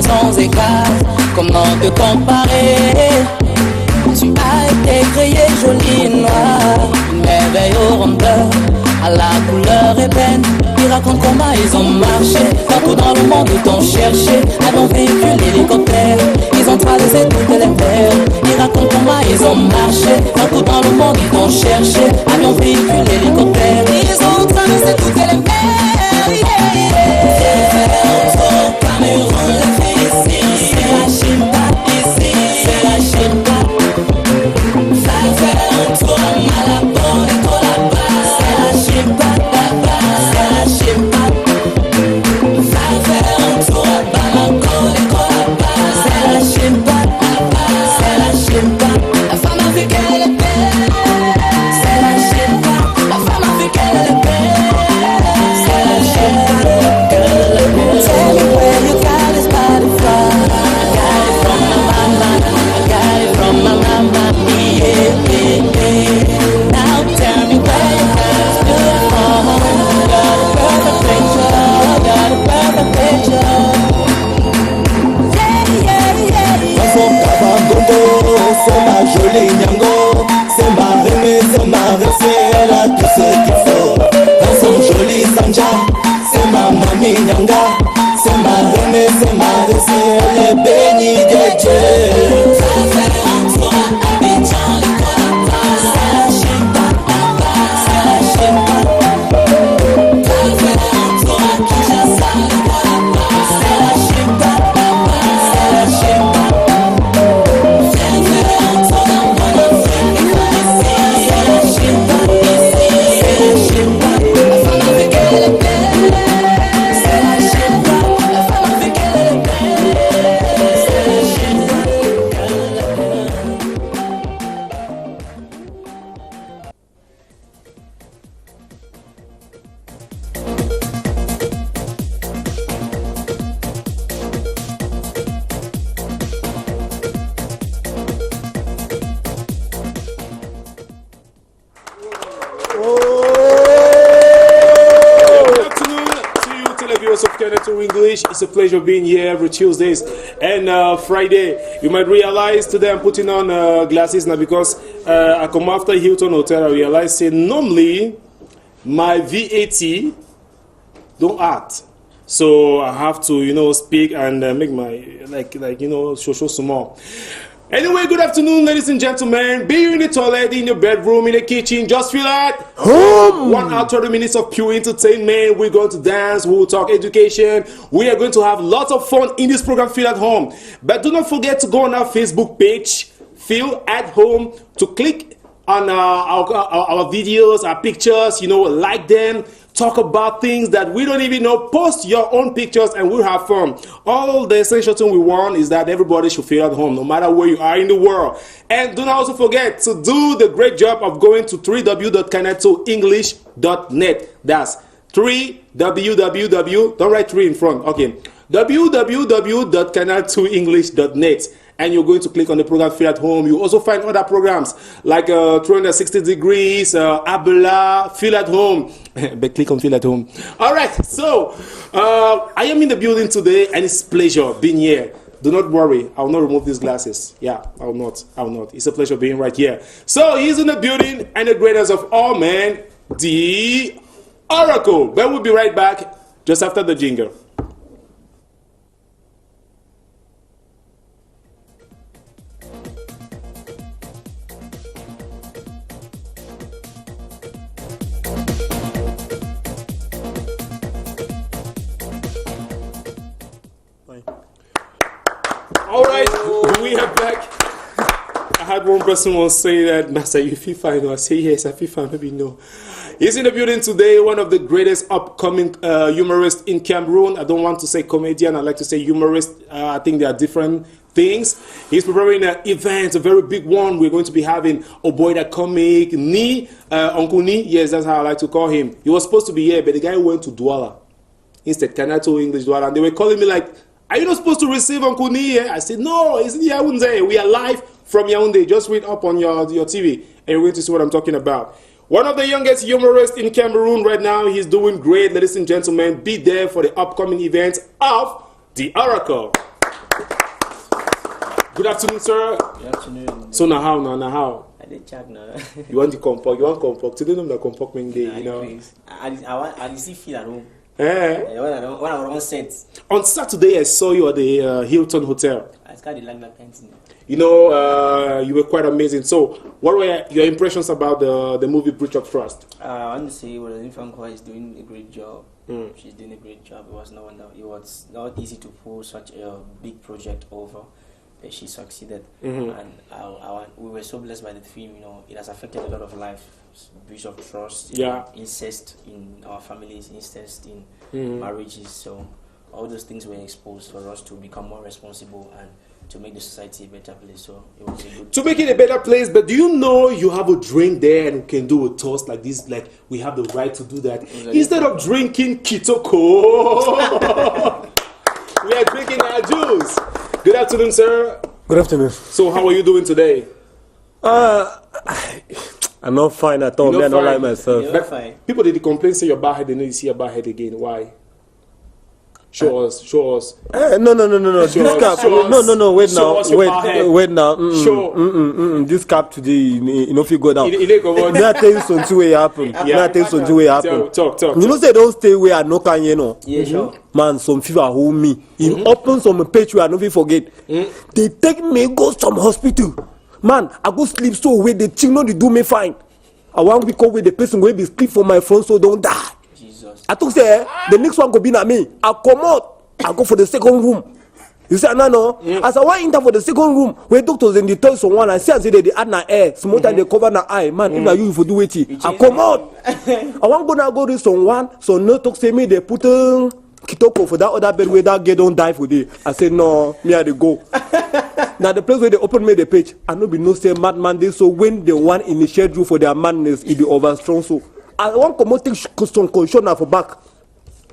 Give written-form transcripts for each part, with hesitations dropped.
Sans écart, comment te comparer? Tu as été créé jolie noire, une merveille aux rondeurs, à la couleur ébène. Ils racontent comment ils ont marché, partout dans le monde ils t'ont cherché. Avions, véhicules, hélicoptères, ils ont traversé toutes les mers. Ils racontent comment ils ont marché, partout dans le monde ils t'ont cherché. Avions, véhicules, hélicoptères, ils ont traversé toutes les mers. Viens faire un tour, Cameroun, la Félicie. C'est la Chimba ici, c'est la Chimba. Va faire un tour à Malabo et tout là-bas. C'est la Chimba là-bas, c'est la Chimba. Va faire un tour à Bamako et tout là-bas. C'est la Chimba là-bas, c'est la Chimba. La femme africaine est belle, c'est la Chimba. La femme africaine est belle, c'est la Chimba. Tell me where you got this body from. I got it from my mama, I got it from my mama, yeah. Now tell me where you got this good from. Got a perfect picture, got a perfect picture. Yeah. Dans son tabac c'est ma jolie Nyango. C'est ma Rémi, c'est ma Rémi, elle a tout ce qu'il faut. Dans son joli Sanja, c'est ma mamie Nyanga. C'est ma Rémi, c'est ma Rémi, elle est bénie de Dieu. Va faire un tour à Abidjan, le Colaba. C'est la Chimba là-bas, c'est la Chimba. Va faire un tour à Kinshasa, le Colaba. C'est la Chimba là-bas, c'est la Chimba. Viens faire un tour dans mon Afrique, ici. C'est la Chimba ici, c'est la Chimba. La femme avec elle est belle, c'est la Chimba. viewers of Canada to English. It's a pleasure being here every Tuesdays and Friday. You might realize today I'm putting on glasses now because I come after Hilton Hotel. I realize say normally my VAT don't act. So I have to, speak and make my, show some more. Anyway, good afternoon, ladies and gentlemen. Be you in the toilet, in your bedroom, in the kitchen, just feel at home. 1 hour, 30 minutes of pure entertainment. We're going to dance, we'll talk education. We are going to have lots of fun in this program, Feel at Home. But do not forget to go on our Facebook page, Feel at Home, to click on our videos, our pictures, like them. Talk about things that we don't even know. Post your own pictures and we'll have fun. All the essential thing we want is that everybody should feel at home, no matter where you are in the world. And do not also forget to do the great job of going to www.canal2english.net. That's www. Don't write 3 in front. Okay. www.canal2english.net. And you're going to click on the program Feel at Home. You also find other programs like 360 Degrees, Abela, Feel at Home. But click on Feel at Home. All right, so I am in the building today, and it's a pleasure being here. Do not worry, I will not remove these glasses. Yeah, I will not. It's a pleasure being right here. So he's in the building, and the greatest of all men, the Oracle. But we'll be right back just after the jingle. All right, we are back. I had one person once say that, Master, you feel fine? I say, yes, I feel fine, maybe no. He's in the building today, one of the greatest upcoming humorists in Cameroon. I don't want to say comedian, I like to say humorist. I think there are different things. He's preparing an event, a very big one. We're going to be having Oboida Comic, Uncle Ni. Yes, that's how I like to call him. He was supposed to be here, but the guy went to Douala. Instead, Canada English Douala. And they were calling me like, are you not supposed to receive Uncle Ni? I said, no, it's in Yaoundé. We are live from Yaoundé. Just read up on your TV and you're going to see what I'm talking about. One of the youngest humorists in Cameroon right now. He's doing great, ladies and gentlemen. Be there for the upcoming event of The Oracle. Good afternoon, sir. Good afternoon. So now how? I did check now. You want the compok? You want compok? Today, the compok mean day, I still feel at home. Eh? When I don't set. On Saturday, I saw you at the Hilton Hotel. I got the Lagna painting. You were quite amazing. So, what were your impressions about the movie Bridge of Trust? I want to say, Infanqua is doing a great job. She's doing a great job. It was not easy to pull such a big project over. But she succeeded, and we were so blessed by the film. It has affected a lot of life, breach of trust, incest in our families, incest in marriages. So all those things were exposed for us to become more responsible and to make the society a better place. So it was a good to make it a better place. But do you know you have a drink there and we can do a toast like this? Like we have the right to do that instead of drinking Kitoko. We are drinking our juice. Good afternoon, sir. Good afternoon. So, how are you doing today? I'm not fine at all. I don't like myself. fine. People did complain, say your bad head, they need to see your bad head again. Why? Show us. No. This cap. No. Wait now. This cap today, if you go down. May I tell you something will happen? Talk. You know, say don't stay where I no can, Yeah, sure. Man, some fever hold me. In open some page where I never forget. They take me go some hospital. Man, I go sleep so away. The thing no they do me fine. I want to go with the person will be sleep for my front so don't die. I took say the next one go be na me. I come out. I go for the second room. You say no. As I want enter for the second room, where doctors in the tell someone I see and say they add na air, small time they cover na eye. Man, if na you for do it, I come out. I want go to someone, so no talk say me they put Kitoko for that other bed where that girl don't die for day. I say no, me I dey go. Now the place where they open me the page, I no be no say madman they so when the one in the schedule for their madness it be over strong so. I want to take some conditioner for back.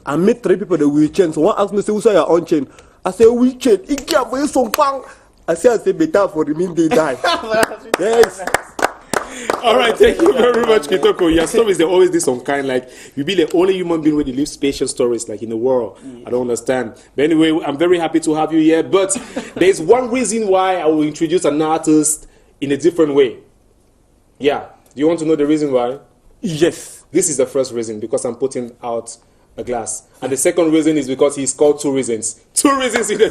I met 3 people that will change. So one asked me, say, who's your on chain? I say, we change. It can't be some bang. I say, better for the mean they die. Yes. All right, thank you very much, Kitoko. Your stories, they always this some kind, like, you be the only human being where they live special stories, like, in the world. I don't understand. But anyway, I'm very happy to have you here. But there's one reason why I will introduce an artist in a different way. Yeah. Do you want to know the reason why? Yes. This is the first reason, because I'm putting out a glass. And the second reason is because he's called Two Reasons. Two reasons in the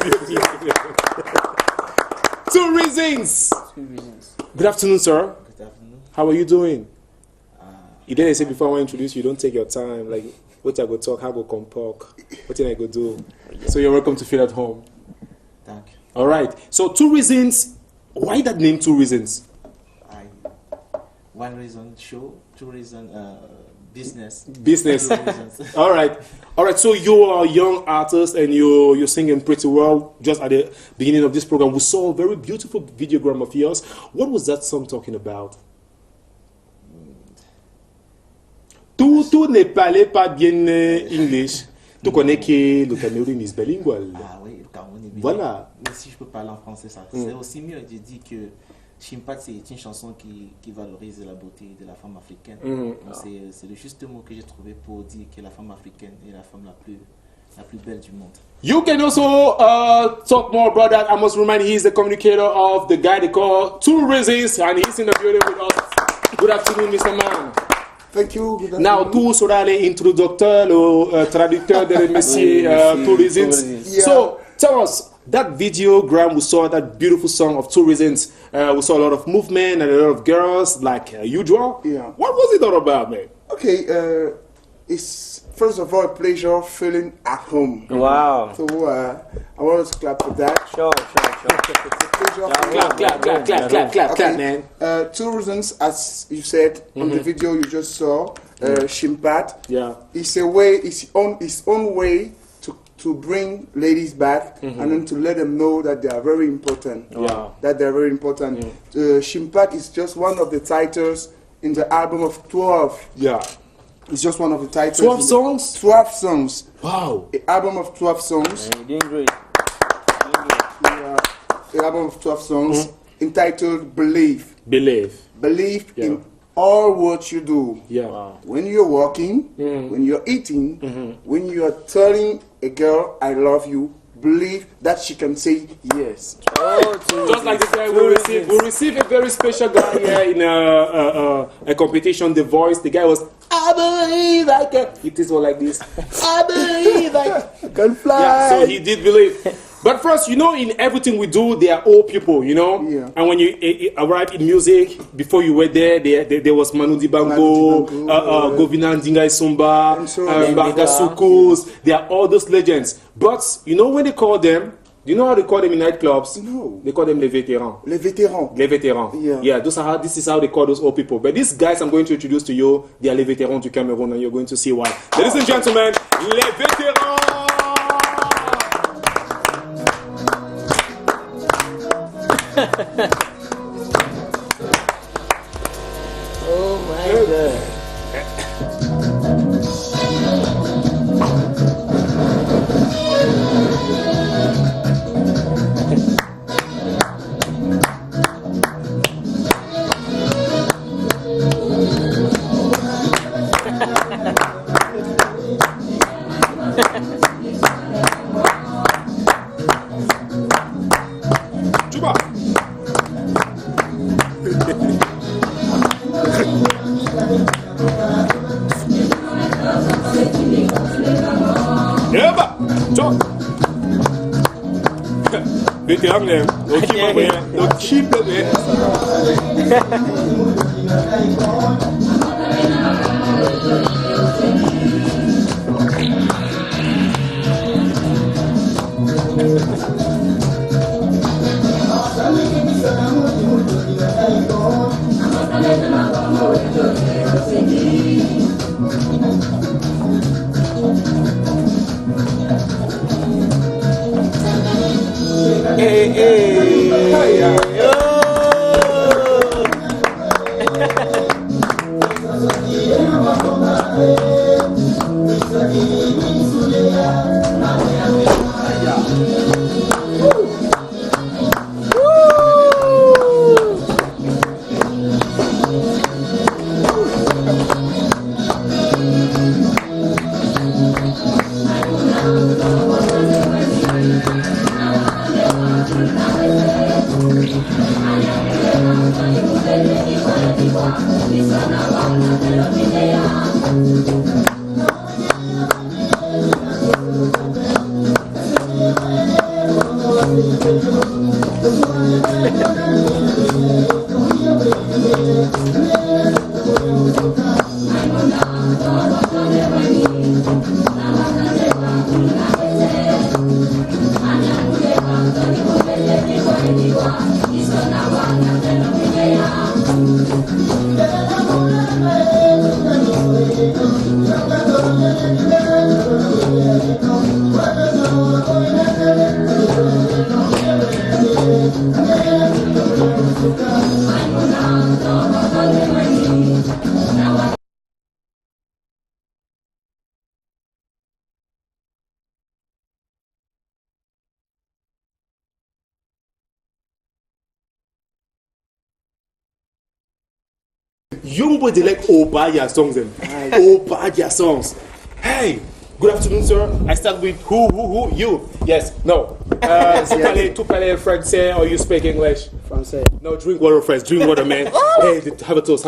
Two reasons. 2 reasons. Good afternoon, sir. Good afternoon. How are you doing? You didn't say before I want to introduce you, don't take your time. Like, what I go talk, how go come talk, what I go do. So you're welcome to feel at home. Thank you. All right. So 2 reasons. Why that name 2 reasons? One reason show, 2 reason business. Business. 2 reasons. All right. All right. So you are a young artist and you're singing pretty well. Just at the beginning of this program, we saw a very beautiful videogram of yours. What was that song talking about? Tout ne parlait pas bien English. Tu connais que le Cameroun est bilingual. Ah oui, le Cameroun est bien. Voilà. Mais si je peux parler en français, ça c'est aussi mieux. Je dis que Chimpat, c'est une chanson qui valorise la beauté de la femme africaine. C'est le juste mot que j'ai trouvé pour dire que la femme africaine est la femme la plus belle du monde. You can also talk more about that. I must remind he's the communicator of the guy they call 2 Reasons, and he's in the building with us. Good afternoon, Mr. Man. Thank you. Now, tu seras l'introducteur, le traducteur de monsieur 2 Reasons. Yeah. So, tell us, that videogram, we saw that beautiful song of 2 Reasons. We saw a lot of movement and a lot of girls, like usual. Yeah. What was it all about, man? Okay, it's first of all a pleasure feeling at home. Wow. So I want us to clap for that. Sure. It's a pleasure. Clap, man. 2 reasons, as you said on the video you just saw, Shimpat. Yeah. It's a way, it's own way to bring ladies back and then to let them know that they are very important. Wow. That they're very important. Shimpat is just one of the titles in the album of 12. Yeah. It's just one of the titles. 12 songs? 12 songs. Wow. An album of 12 songs. You're doing great. An album of 12 songs entitled Believe. Believe. Believe Yeah. in all what you do. Yeah. Wow. When you're walking, when you're eating, when you're telling a girl, I love you, believe that she can say yes. Just like the guy we received a very special guy here in a competition, The Voice. The guy was, I believe I can. It is all like this. I believe I Can fly. Yeah, so he did believe. But first, in everything we do, they are all people, Yeah. And when you arrive in music, before you were there was Manu Dibango, Govina Ndinga Isumba, And so- Mbarga Sukos. They are all those legends. But, when they call them, do you know how they call them in nightclubs? No. They call them les vétérans. Les vétérans. Les vétérans. Yeah. This is how they call those old people. But these guys I'm going to introduce to you, they are les vétérans du Cameroun, and you're going to see why. Ladies and gentlemen, les vétérans! Oh my God. Juba! Eba! Chop! Vétéran, no keep it, Young boy, they like Obadia songs. Them. Obadia songs. Hey, good afternoon, sir. I start with who? You. Yes. No. Tu parles français or you speak English? Français. No, drink water first. Drink water, man. Hey, have a toast.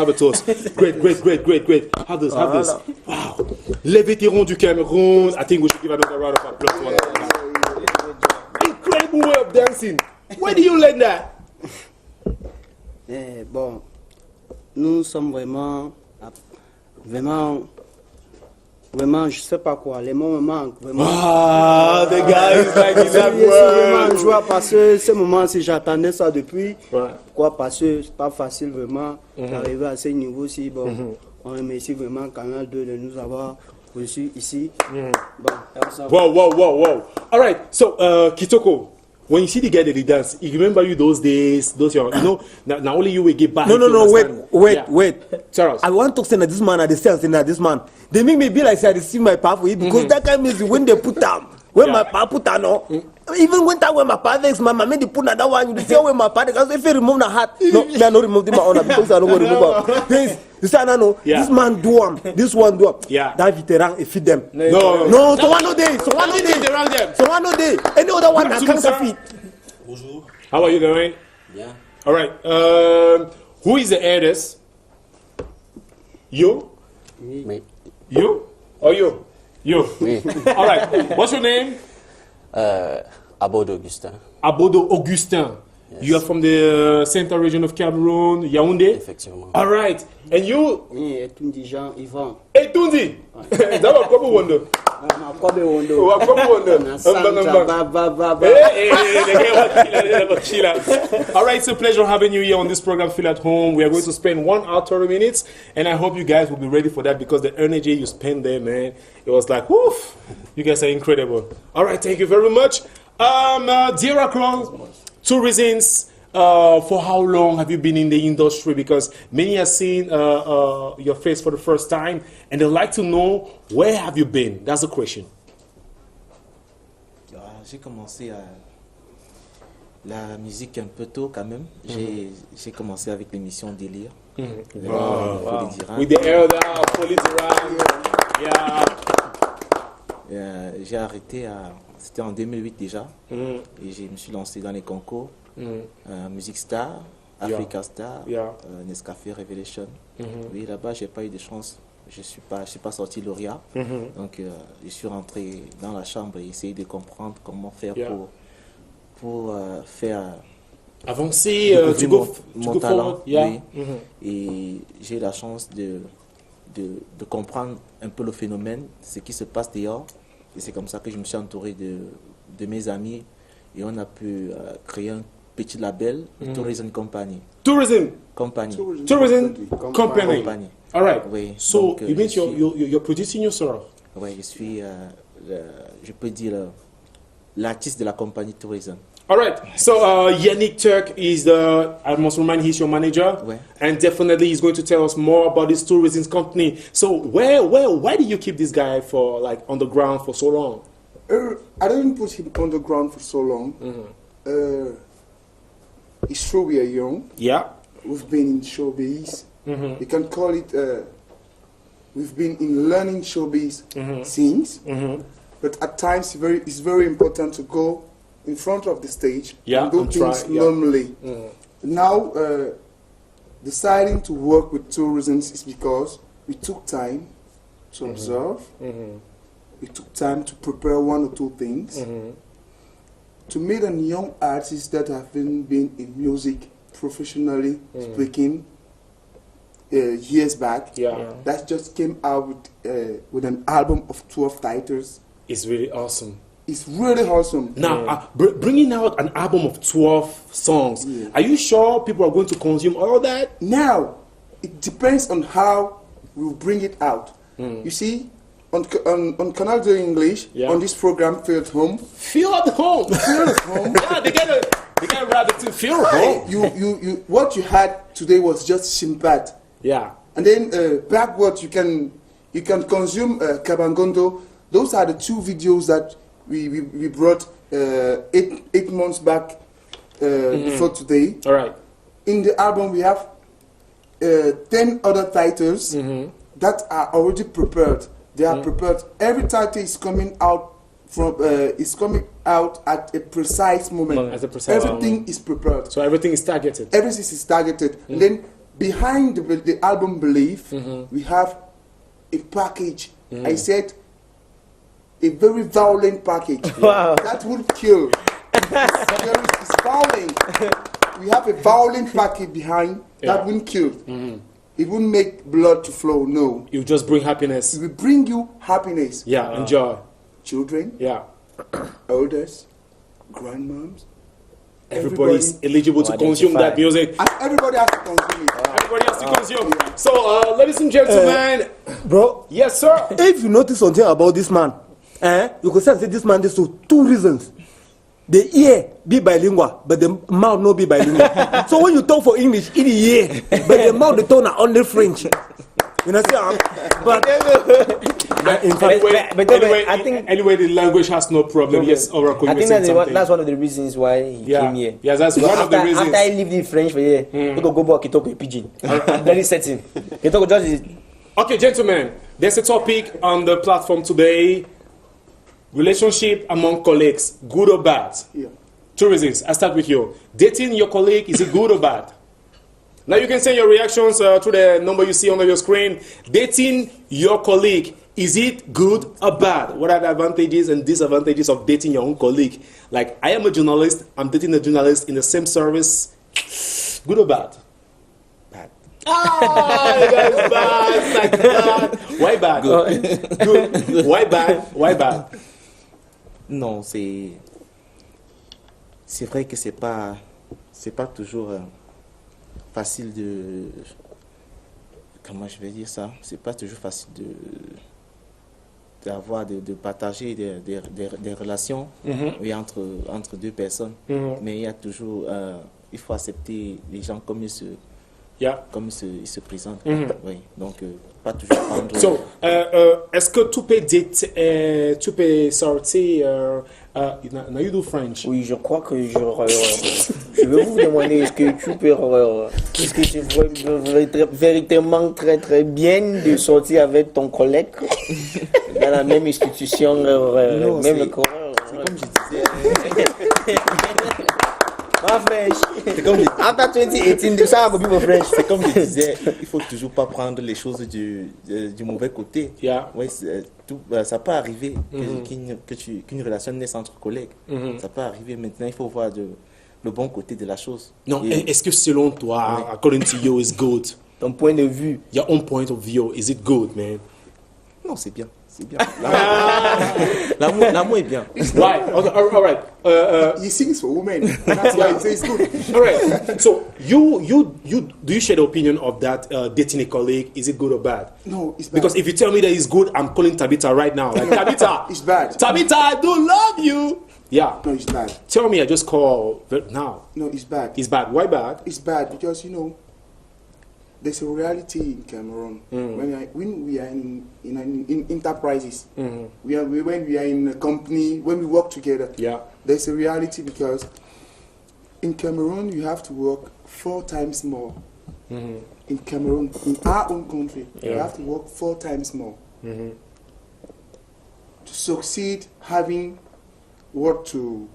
Great. Have this. Wow. Les vétérans du Cameroon. I think we should give another round of applause. Incredible way of dancing. Where do you learn that? Bon, nous sommes vraiment, je sais pas quoi, les mots me manquent vraiment. Ah, the guy is like in that C'est vraiment world. une joie parce que ce moment, si j'attendais ça depuis, Ouais. pourquoi? Parce que c'est pas facile vraiment d'arriver à ce niveau-ci. Bon, on remercie vraiment Canal 2 de nous avoir reçus ici. Bon, Wow. All right, so Kitoko, when you see the guy that he dance, he remember you those days, now only you will get back. No, wait. Charles. I want to say that this man, at the sense that this man, they make me be like I receive my power for it because that kind of music when they put down, when my power put down, even when that when my power is my mama, they put that one, you see when my power, because if you remove the hat, no, they are not removing my honor because I don't want to remove this. You say, no, this man do them, this one do them. Yeah. That veteran, if feed them. No, so one no day. Any other one that can't feed. Bonjour. How are you doing? Yeah. All right. Who is the artist? You? Me. You? Or you? You. Me. All right. What's your name? Abodo Augustin. Abodo Augustin. Yes. You are from the central region of Cameroon, Yaoundé? Effectivement. All right. And you? et tout dit Jean Yvan. Etundi. That was Kobo Wonder. Kobe Wondo. Oh, Kobo Wonder. All right, it's a pleasure having you here on this program, Feel at Home. We are going to spend 1 hour, 30 minutes, and I hope you guys will be ready for that because the energy you spend there, man, it was like, woof, you guys are incredible. All right, thank you very much. Dear Akron, 2 reasons. For how long have you been in the industry? Because many have seen your face for the first time, and they'd like to know where have you been. That's the question. J'ai commencé la musique un peu tôt quand même. J'ai commencé avec l'émission Délire. With the elder, police around. Yeah. J'ai arrêté, c'était en 2008 déjà, et je me suis lancé dans les concours. Music Star, Africa Star, Nescafé Revelation. Oui, là-bas, j'ai pas eu de chance. Je suis pas sorti lauréat. Donc, je suis rentré dans la chambre et essayé de comprendre comment faire pour faire avancer, mon talent. Oui. Et j'ai eu la chance de comprendre un peu le phénomène, ce qui se passe dehors. Et c'est comme ça que je me suis entouré de mes amis et on a pu créer un petit label, Tourism Company. Tourism Company. All right. Oui. So Donc, you mean you're producing yourself? Oui, je suis, je peux dire, l'artiste de la compagnie Tourism. All right. So Yannick Turk is I must remind, he's your manager, and definitely he's going to tell us more about this tourism company. So why did you keep this guy for like on the ground for so long? I didn't put him on the ground for so long. It's true we are young. Yeah. We've been in showbiz. You can call it. We've been in learning showbiz scenes. But at times, it's very important to go in front of the stage and do things normally. Now, deciding to work with tourism is because we took time to observe. We took time to prepare 1 or 2 things. To meet a young artist that have been in music professionally speaking years back. That just came out with an album of 12 titles. It's really awesome. It's really awesome. Now, bringing out an album of 12 songs, are you sure people are going to consume all that? Now, it depends on how we bring it out. You see, on Canal 2 English, on this program, Feel at Home. Feel at home. Feel at home. Yeah, they gotta wrap it to feel at home. You what you had today was just Shimpat. Yeah. And then backward you can consume Kabangondo. Those are the 2 videos that we brought 8 months back before today. All right. In the album we have 10 other titles that are already prepared. They are prepared. Every title is coming out at a precise moment. Everything is prepared. So everything is targeted. Everything is targeted. And then behind the album Belief, we have a package. I said a very violent package. Wow. That would kill. It's violent. We have a violent package behind that won't kill. It won't make blood to flow. No. You just bring happiness. It will bring you happiness. Yeah, and joy. Children. Yeah. Elders. Grandmoms. Everybody is eligible to consume that music. And everybody has to consume it. Everybody has to consume. So, ladies and gentlemen, bro. Yes, sir. If you notice something about this man, you could say this man is for two reasons. The ear be bilingual, but the mouth no be bilingual. So when you talk for English, in the ear, but the mouth the tone are only French. You know, but in fact, anyway, the language has no problem. Yes, Oracle. I think that's one of the reasons why he came here. Yes, that's one of the reasons. After I lived in French for a year, he go back, he talk a pidgin. Very certain. He talk just. Okay, gentlemen, there's a topic on the platform today. Relationship among colleagues, good or bad? Yeah. Two reasons. I start with you. Dating your colleague, is it good or bad? Now you can send your reactions to the number you see on your screen. Dating your colleague, is it good or bad? What are the advantages and disadvantages of dating your own colleague? Like, I am a journalist, I'm dating a journalist in the same service. Good or bad? Bad. That's bad. Like bad. Why bad? Good. Why bad? Why bad? Non, c'est vrai que c'est pas toujours facile de, comment je vais dire ça, c'est pas toujours facile de partager des relations oui, entre deux personnes, mais il y a toujours il faut accepter les gens comme ils se présentent. Oui, donc pas toujours prendre. So, est-ce que tu peux sortir? Now you do French. Oui, je crois que je vais vous demander est-ce que tu peux c'est véritablement très très bien de sortir avec ton collègue dans la même institution, non, même c'est comme je disais. C'est comme after 2018, ça va be French. C'est comme je disais, il faut toujours pas prendre les choses du mauvais côté. Yeah. Ouais, ça peut arriver qu'une relation naisse entre collègues. Ça peut arriver. Maintenant, il faut voir le bon côté de la chose. Non, est-ce que selon toi, according to you, is good? Ton point de vue. Your own point of view, is it good, man? Non, c'est bien. C'est bien. L'amour est bien. Right. Okay, all right. He sings for women. That's why he says good. All right. So do you share the opinion of that dating a colleague? Is it good or bad? No, it's bad. Because if you tell me that it's good, I'm calling Tabitha right now. Like, Tabitha, it's bad. Tabitha, I do love you. Yeah. No, it's bad. Tell me, I just call now. No, it's bad. It's bad. Why bad? It's bad because there's a reality in Cameroon when we are in enterprises. When we are in a company, when we work together. Yeah. There's a reality because in Cameroon you have to work 4 times more. In Cameroon, in our own country, you have to work 4 times more to succeed having what to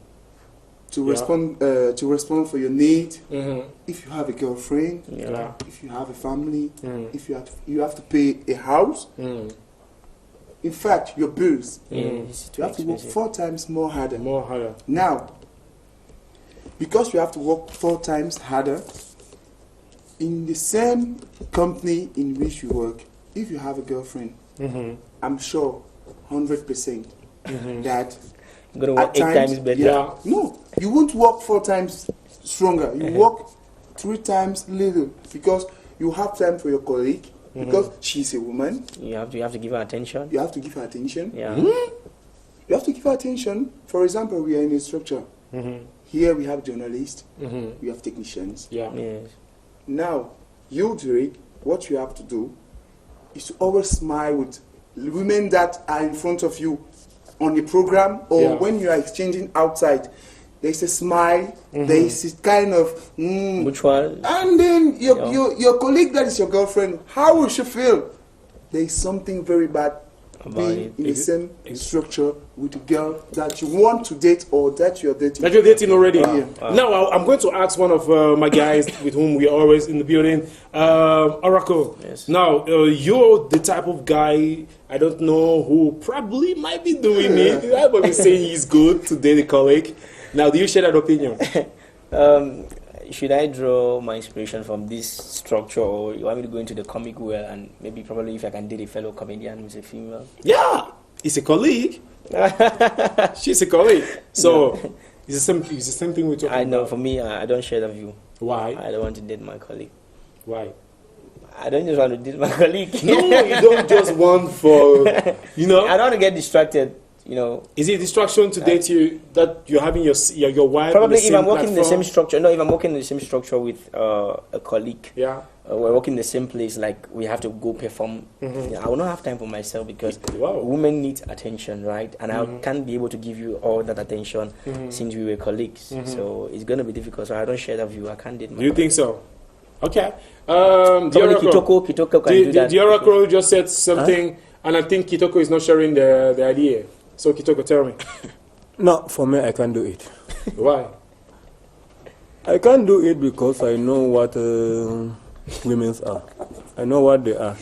respond for your need. If you have a girlfriend, if you have a family, if you have to pay a house. In fact, your bills. You have to work 4 times more harder. Now, because you have to work 4 times harder, in the same company in which you work, if you have a girlfriend, I'm sure 100% that gonna work 8 times better. Yeah. No, you won't work 4 times stronger. You work 3 times little because you have time for your colleague because she's a woman. You have to give her attention. You have to give her attention. Yeah. You have to give her attention. For example, we are in a structure. Here we have journalists. We have technicians. Yeah. Yes. Now, you, Derek, what you have to do is to always smile with women that are in front of you on the program or when you are exchanging outside. there's a smile, there's this kind of Mutual. and then your colleague that is your girlfriend, how will she feel? There is something very bad being in the same structure with a girl that you want to date or that you're dating. That you're dating already. Now I'm going to ask one of my guys with whom we are always in the building, Oracle. Yes. Now you're the type of guy, I don't know, who probably might be doing it. Everybody saying he's good to date a colleague. Now, do you share that opinion? Should I draw my inspiration from this structure, or you want me to go into the comic world and maybe probably if I can date a fellow comedian who's a female? Yeah, it's a colleague. She's a colleague. So it's the same thing we're talking about. I know. For me, I don't share that view. Why? I don't want to date my colleague. Why? I don't just want to date my colleague. No, you don't just want for, you know. I don't want to get distracted. You know, is it a distraction to date you that you're having your wife? Probably if I'm working in the same structure. No, if I'm working in the same structure with a colleague. Yeah. We're working in the same place. Like we have to go perform. I will not have time for myself because women need attention, right? And I can't be able to give you all that attention since we were colleagues. So it's gonna be difficult. So I don't share that view. I can't date my Do you colleague. think so? Okay. Probably Kitoko can do that. The Oracle just said something, and I think Kitoko is not sharing the idea. So Kitoko, tell me. No, for me, I can't do it. Why? I can't do it because I know what women are. I know what they are.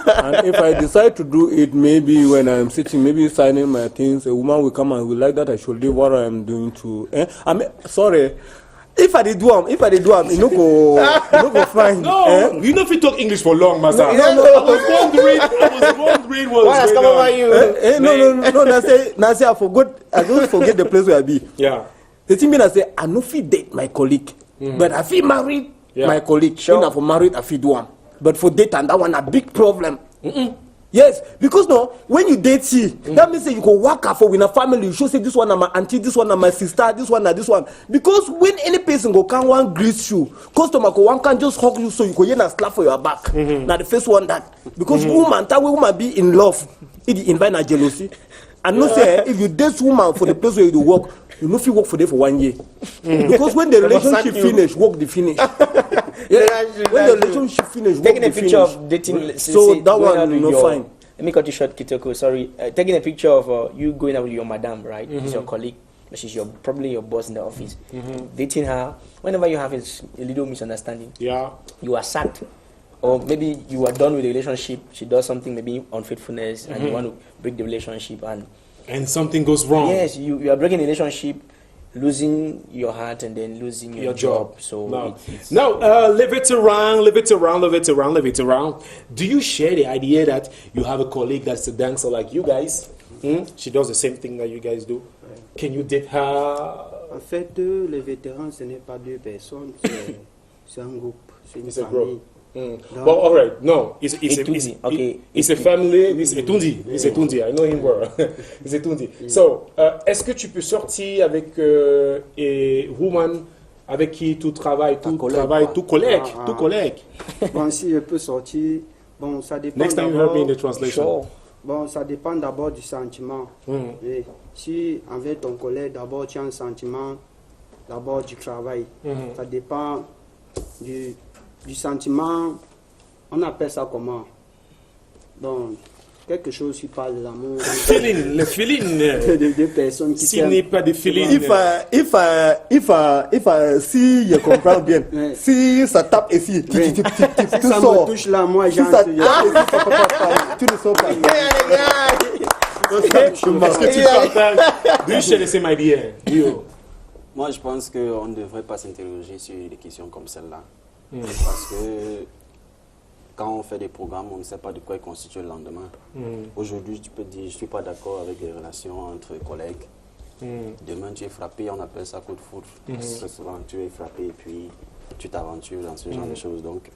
And if I decide to do it, maybe when I'm sitting, maybe signing my things, a woman will come and will like that I should leave what I'm doing to. I mean, sorry. If I did do am, you no go fine. No, you know if you talk English for long, Master. No. I was wondering what was going on. You. No, say I forgot. I don't forget the place where I be. Yeah. The thing mean I say I no fit date my colleague, but I feel married my colleague. Sure. When I for married, I feel do am. But for date and that one a big problem. Yes, because no, when you date that means that you go work out for with a family. You should say this one are my auntie, this one are my sister, this one are this one. Because when any person go can one grease you, customer go one can just hug you so you go in and slap for your back. Now the first one that because woman be in love, it invite a jealousy. And no say if you date woman for the place where you work, you know if you work for them for 1 year. Because when the relationship finish, work the finish. When the relationship finish, work taking the a picture finish. of dating, So that one no fine. Let me cut you short, Kitoko. Sorry, taking a picture of you going out with your madam, right? She's your colleague, she's probably your boss in the office. Dating her, whenever you have a little misunderstanding, you are sacked, or maybe you are done with the relationship. She does something, maybe unfaithfulness, and you want to break the relationship, and something goes wrong. Yes, you are breaking the relationship, losing your heart, and then losing your job. So now, leave it around. Do you share the idea that you have a colleague that's a dancer like you guys? She does the same thing that you guys do. Can you date her? En fait, les vétérans, ce n'est pas deux personnes, c'est un groupe, c'est une famille. Well, all right. No, it's a family. It's Etundi. It's Etundi. I know him well. It's Etundi. So, est-ce que tu peux sortir avec a woman avec qui tu travailles, tout collègue. Bon, si je peux sortir, bon, ça dépend. Next time you help me in the translation. Sure. Bon, ça dépend d'abord du sentiment. Et si avec ton collègue, d'abord tu as un sentiment, d'abord du travail. Ça dépend du sentiment, on appelle ça comment? Donc, quelque chose qui parle de l'amour. Le feeling. De deux personnes qui s'il n'est pas de feeling. Si je comprends bien, si ça tape ici, tu ça me touche là, moi j'ai tu ne sors pas. Est-ce que tu partages? Do you share the same idea? Moi, je pense qu'on ne devrait pas s'interroger sur des questions comme celle-là. Parce que quand on fait des programmes, on ne sait pas de quoi est constitué le lendemain. Aujourd'hui, tu peux dire, je ne suis pas d'accord avec les relations entre collègues. Demain, tu es frappé, on appelle ça coup de foudre. Très souvent, tu es frappé et puis tu t'aventures dans ce genre de choses. Donc,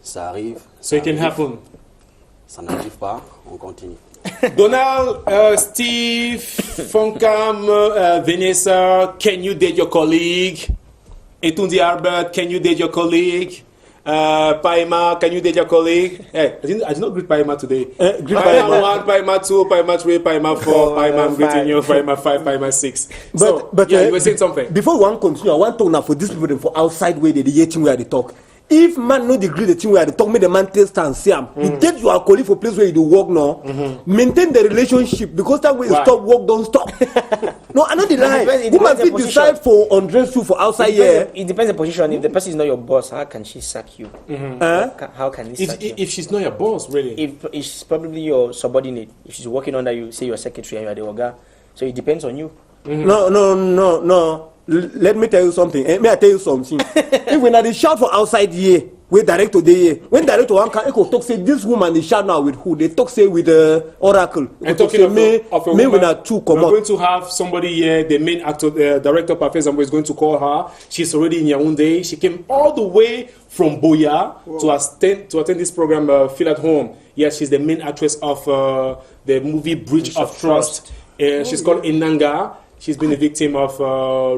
ça arrive. So it can happen. Ça n'arrive pas, on continue. Donald, Steve, Funkam, Vanessa, can you date your colleague? Etundi Albert, can you date your colleague? Paima, can you date your colleague? Hey, I did not greet Paima today. Greet Paima 1, Paima 2, Paima 3, Paima 4, Paima, I'm greeting you, Paima 5, Paima 6. But you were saying something. Before we want to continue, I want to talk now for these people for outside where they hear thing where they talk. If man no degree the thing where they talk, make the man taste and see him. You take your colleague for place where you do work now. Maintain the relationship because that way you stop work, don't stop. No, I know the lie. Woman fit decide for undress you for outside here. It depends on the position. If the person is not your boss, how can she sack you? How can he sack you? If she's not your boss, really? If she's probably your subordinate, if she's working under you, say your secretary and you are the oga, so it depends on you. No. Let me tell you something. May I tell you something? If when they shout for outside here, we director there here. When director one can talk say this woman they shout now with who? They talk say with Oracle. And talking of a woman, when are two come we're going to have somebody here. The main actor, the director, Parfait Zambo is going to call her. She's already in Yaoundé. She came all the way from Boya to attend this program. Feel at Home. Yes, she's the main actress of the movie Bridge of Trust. She's called Inanga. She's been a victim of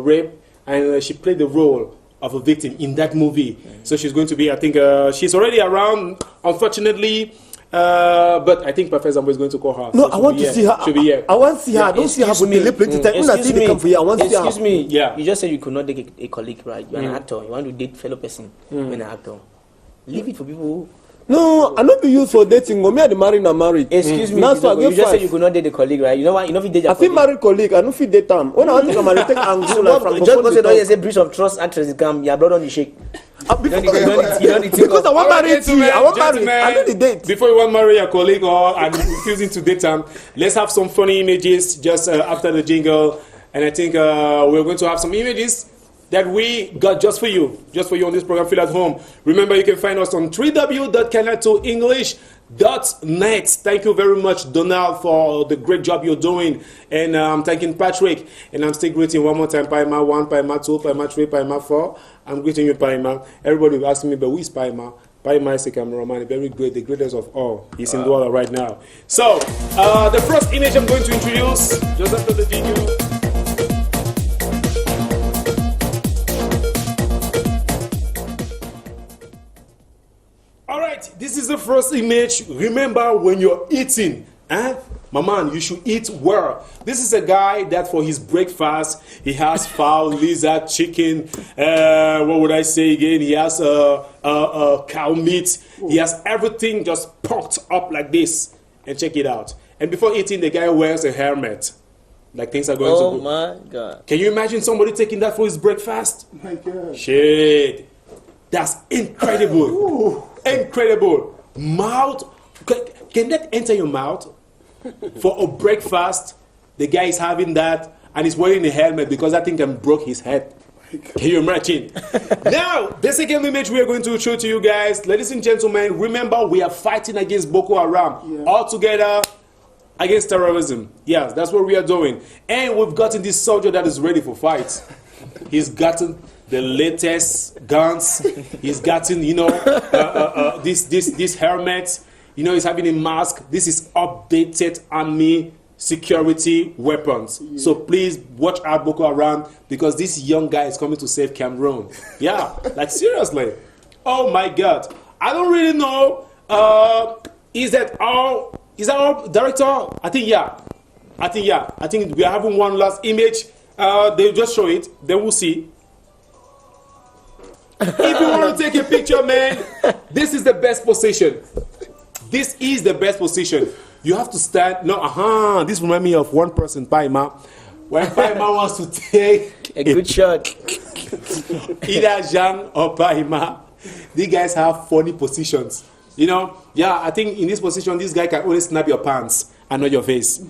rape, and she played the role of a victim in that movie. So she's going to be, I think, she's already around, unfortunately, but I think Parfait Zambo is going to call her. No, I want to see her. She'll be here. I want to see her. I don't see her for me. I want to see her. Excuse me. Yeah. You just said you could not date a colleague, right? You're an actor. You want to date fellow person. You're an actor. Leave it for people who... No, I not be used for dating. Me and the married and married. Excuse me. You just said you could not date a colleague, right? You know what? You know if you date a colleague. I feel married colleague. I don't feel date them. When I want to marry, take Angola from. Just because you don't say Bridge of Trust actress come, your blood on the shake. Because I want married. I want married. I know the date. Before you want to marry a colleague or and refusing to date them, let's have some funny images just after the jingle, and I think we're going to have some images that we got just for you on this program, Feel at Home. Remember, you can find us on www.canal2english.net. Thank you very much, Donald, for the great job you're doing. And I'm thanking Patrick. And I'm still greeting one more time, Paima 1, Paima 2, Paima 3, Paima 4. I'm greeting you, Paima. Everybody will ask me, but who is Paima? Paima is a cameraman, very great, the greatest of all. He's in Douala right now. So, the first image I'm going to introduce, just after the video. This is the first image. Remember when you're eating, my man, you should eat well. This is a guy that for his breakfast, he has fowl, lizard, chicken, what would I say again? He has cow meat. He has everything just pumped up like this. And check it out. And before eating, the guy wears a helmet. Like things are going to go. Oh my God. Can you imagine somebody taking that for his breakfast? Oh my God. Shit. That's incredible. Incredible. Mouth. Can that enter your mouth? For a breakfast, the guy is having that and he's wearing a helmet because that thing can break his head. Can you imagine? Now, the second image we are going to show to you guys, ladies and gentlemen, remember we are fighting against Boko Haram. All together against terrorism. Yes, that's what we are doing. And we've gotten this soldier that is ready for fight. He's gotten the latest guns. He's gotten, this helmet. He's having a mask. This is updated army security weapons. Yeah. So please watch out, Boko Haram, because this young guy is coming to save Cameroon. Yeah, like seriously. Oh my God. I don't really know. Is that all, director? I think yeah. I think we are having one last image. They'll just show it. They will see. If you want to take a picture, man, this is the best position. This is the best position. You have to stand. No, this reminds me of one person, Paima. When Paima wants to take a good shot, either Jean or Paima, these guys have funny positions. I think in this position, this guy can only snap your pants and not your face.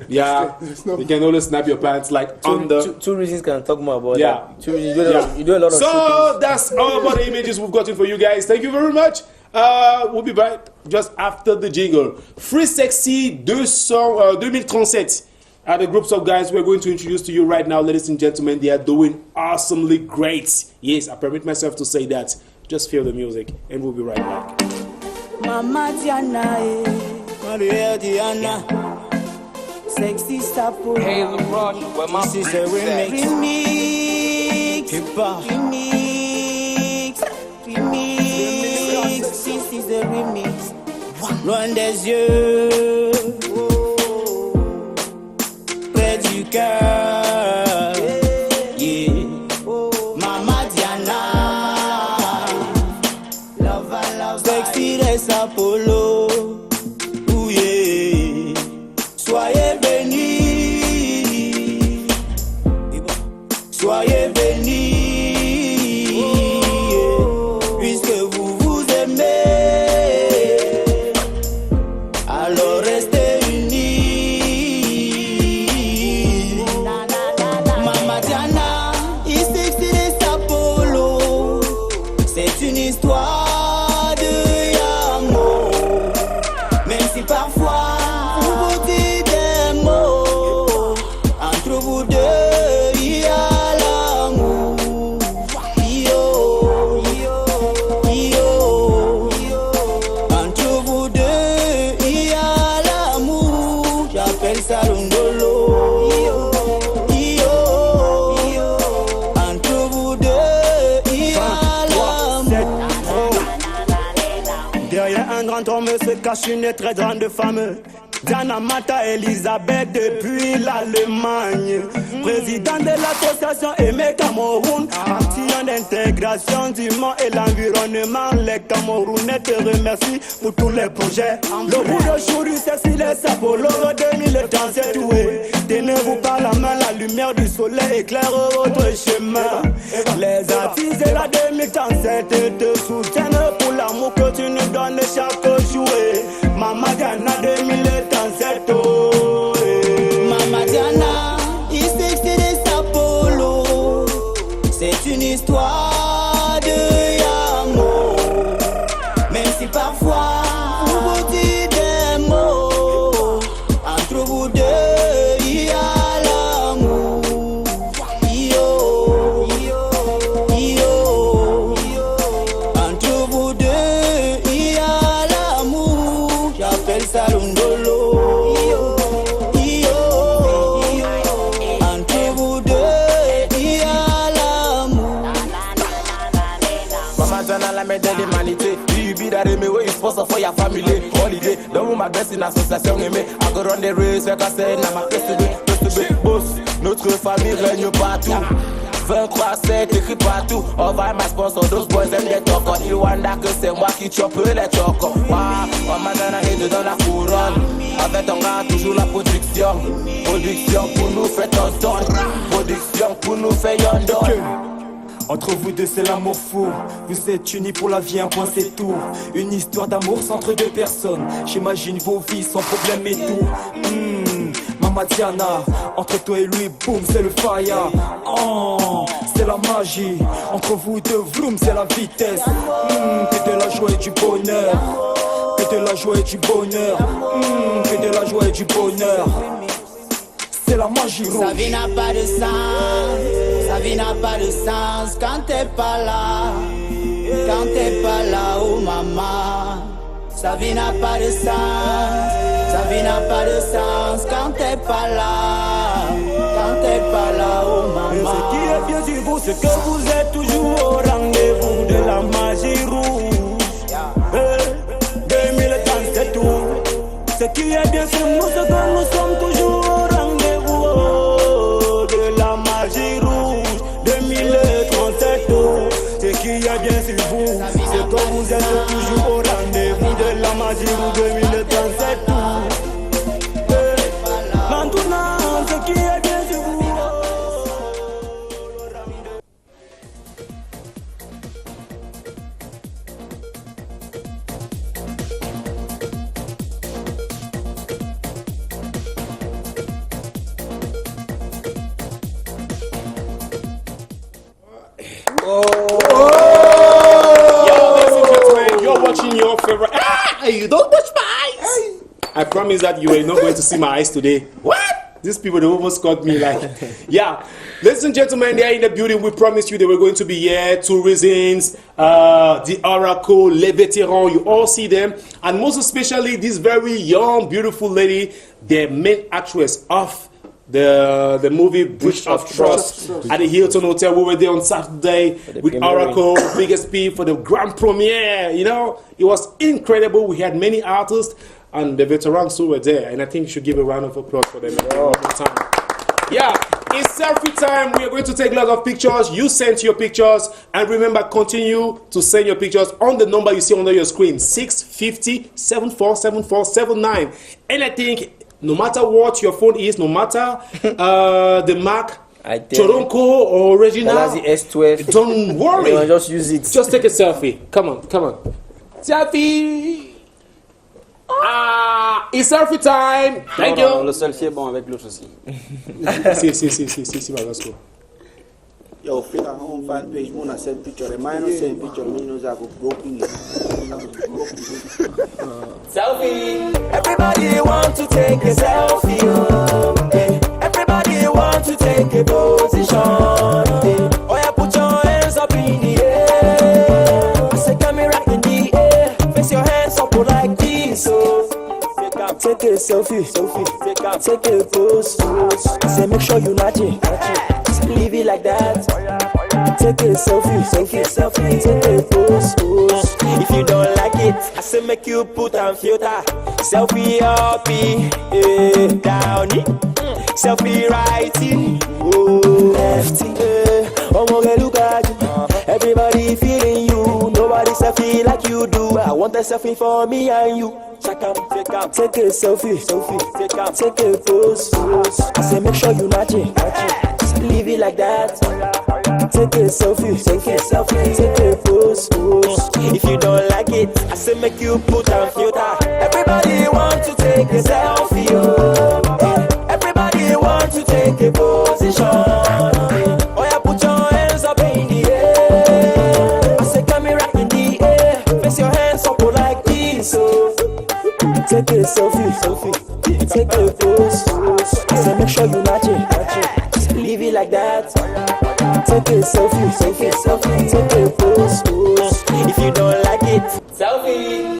Yeah, you can only snap your pants like two reasons can talk more about that. Two reasons, you do a lot of so that's all about the images we've gotten for you guys. Thank you very much. We'll be back just after the jingle. Free Sexy 2037 are the groups of guys we're going to introduce to you right now, ladies and gentlemen. They are doing awesomely great. Yes, I permit myself to say that. Just feel the music, and we'll be right back. Mama Diana, Maria Diana, Sexy Stapo. Hey, LaRoche, where my this is a remix. Remix. is the remix. Loin des yeux, près du cœur. Yeah. Mama Diana, sexy des Apollo. Ooh, yeah. Soyez bénis, soyez bénis, puisque vous vous aimez, alors restez unis. Mama Diana, il s'excite Apollo, c'est une histoire d'amour, même si parfois vous vous dites des mots, entre vous deux. Derrière un grand homme se cache une très grande femme. Diana Mata Elisabeth depuis l'Allemagne, président de l'association Aimé Cameroun, action d'intégration du monde et l'environnement. Les Camerounais te remercient pour tous les projets. Le bout de jour, c'est Cécile Apollo 2037. Tenez-vous par la main, la lumière du soleil éclaire votre chemin. Les artistes de la 2037 te soutiennent pour l'amour que tu nous donnes chaque jour. Mama Diana 2037. Mama Diana, il s'excite Apollo, c'est une histoire d'amour, même si parfois vous vous dites des mots, entre vous deux il y a l'amour. Yo, entre vous deux il y a l'amour, j'appelle ça l'ondolo. La main de l'humanité, you be that me where you sponsor for your family holiday. Don't move my best in association aimée. I go run the race, fait casser, n'a ma presse de boss. Notre famille règne partout. 20 croix 7 écrit partout. On va ma sponsor, those boys aiment les tocos. Ils wonder que c'est moi qui chope les chocos. On m'a donné un dans la couronne. Avec ton gars, toujours la production. Production pour nous faire ton. Production pour nous faire yondon. Entre vous deux c'est l'amour fou. Vous êtes unis pour la vie, un point c'est tout. Une histoire d'amour entre deux personnes. J'imagine vos vies sans problème et tout. Mama Diana, entre toi et lui, boum, c'est le fire. Oh, c'est la magie. Entre vous deux, vroom, c'est la vitesse. Que de la joie et du bonheur. Que de la joie et du bonheur. Que de la joie et du bonheur. C'est la magie rouge. Sa vie n'a pas de sens. Sa vie n'a pas de sens quand t'es pas là. Quand t'es pas là, oh maman. Sa vie n'a pas de sens. Sa vie n'a pas de sens quand t'es pas là. Quand t'es pas là, oh maman. Et ce qui est bien sur vous, c'est que vous êtes toujours au rendez-vous de la magie rouge. 2037 tout. Ce qui est bien sur nous, c'est que nous sommes toujours au rendez-vous de la magie rouge. 2037 tout. Ce qui est bien sur vous, c'est que vous êtes toujours au rendez-vous de la magie rouge. 2037 tout. Maintenant, ce qui est bien sur vous. Your favorite. You don't touch my eyes. I promise that you are not going to see my eyes today. What? These people, they almost caught me like, yeah. Ladies and gentlemen, they are in the building. We promised you they were going to be here. Tourisms, the Oracle, Les Vétérans, you all see them. And most especially, this very young, beautiful lady, the main actress of the movie Bridge of Trust at the Hilton Hotel. We were there on Saturday with Oracle, Biggest P for the grand premiere. You know, it was incredible. We had many artists and the veterans who were there, and I think you should give a round of applause for them one more time. Yeah, it's selfie time. We are going to take a lot of pictures. You send your pictures, and remember, continue to send your pictures on the number you see under your screen, 650-747479. And I think no matter what your phone is, no matter the Mac, Choronko or Regina, S12. Don't worry. Just use it. Just take a selfie. Come on. Selfie. It's selfie time. Thank you. Le selfie est bon avec l'autre aussi. Si, let's go. Yo, feel at home fan page, Mona send picture. The minor send picture, me knows I go broken. Selfie. Everybody want to take a selfie. Oh, yeah. Everybody want to take a position. Yeah. Oh, yeah, put your hands up in the air. I say camera in the air. Face your hands up like this. So take a selfie. Take a pose. I say make sure you match it. Leave it like that. Take a selfie. Take a pose. If you don't like it, I say make you put on filter. Selfie up, downy. Selfie righty, lefty. Oh my, look at you. Everybody feeling you. Nobody selfie like you do. I want a selfie for me and you. Check out, take a selfie. Take a pose. I say make sure you match it. Leave it like that. Take a selfie. Take a pose. If you don't like it, I say make you put on filter. Everybody want to take a selfie. Oh. Everybody want to take a position. Oh yeah, put your hands up in the air. I say camera in the air. Face your hands up like this. So take a selfie. Take a pose. I say make sure you match it. Leave it like that. Take a selfie. Take a pose. If you don't like it, selfie.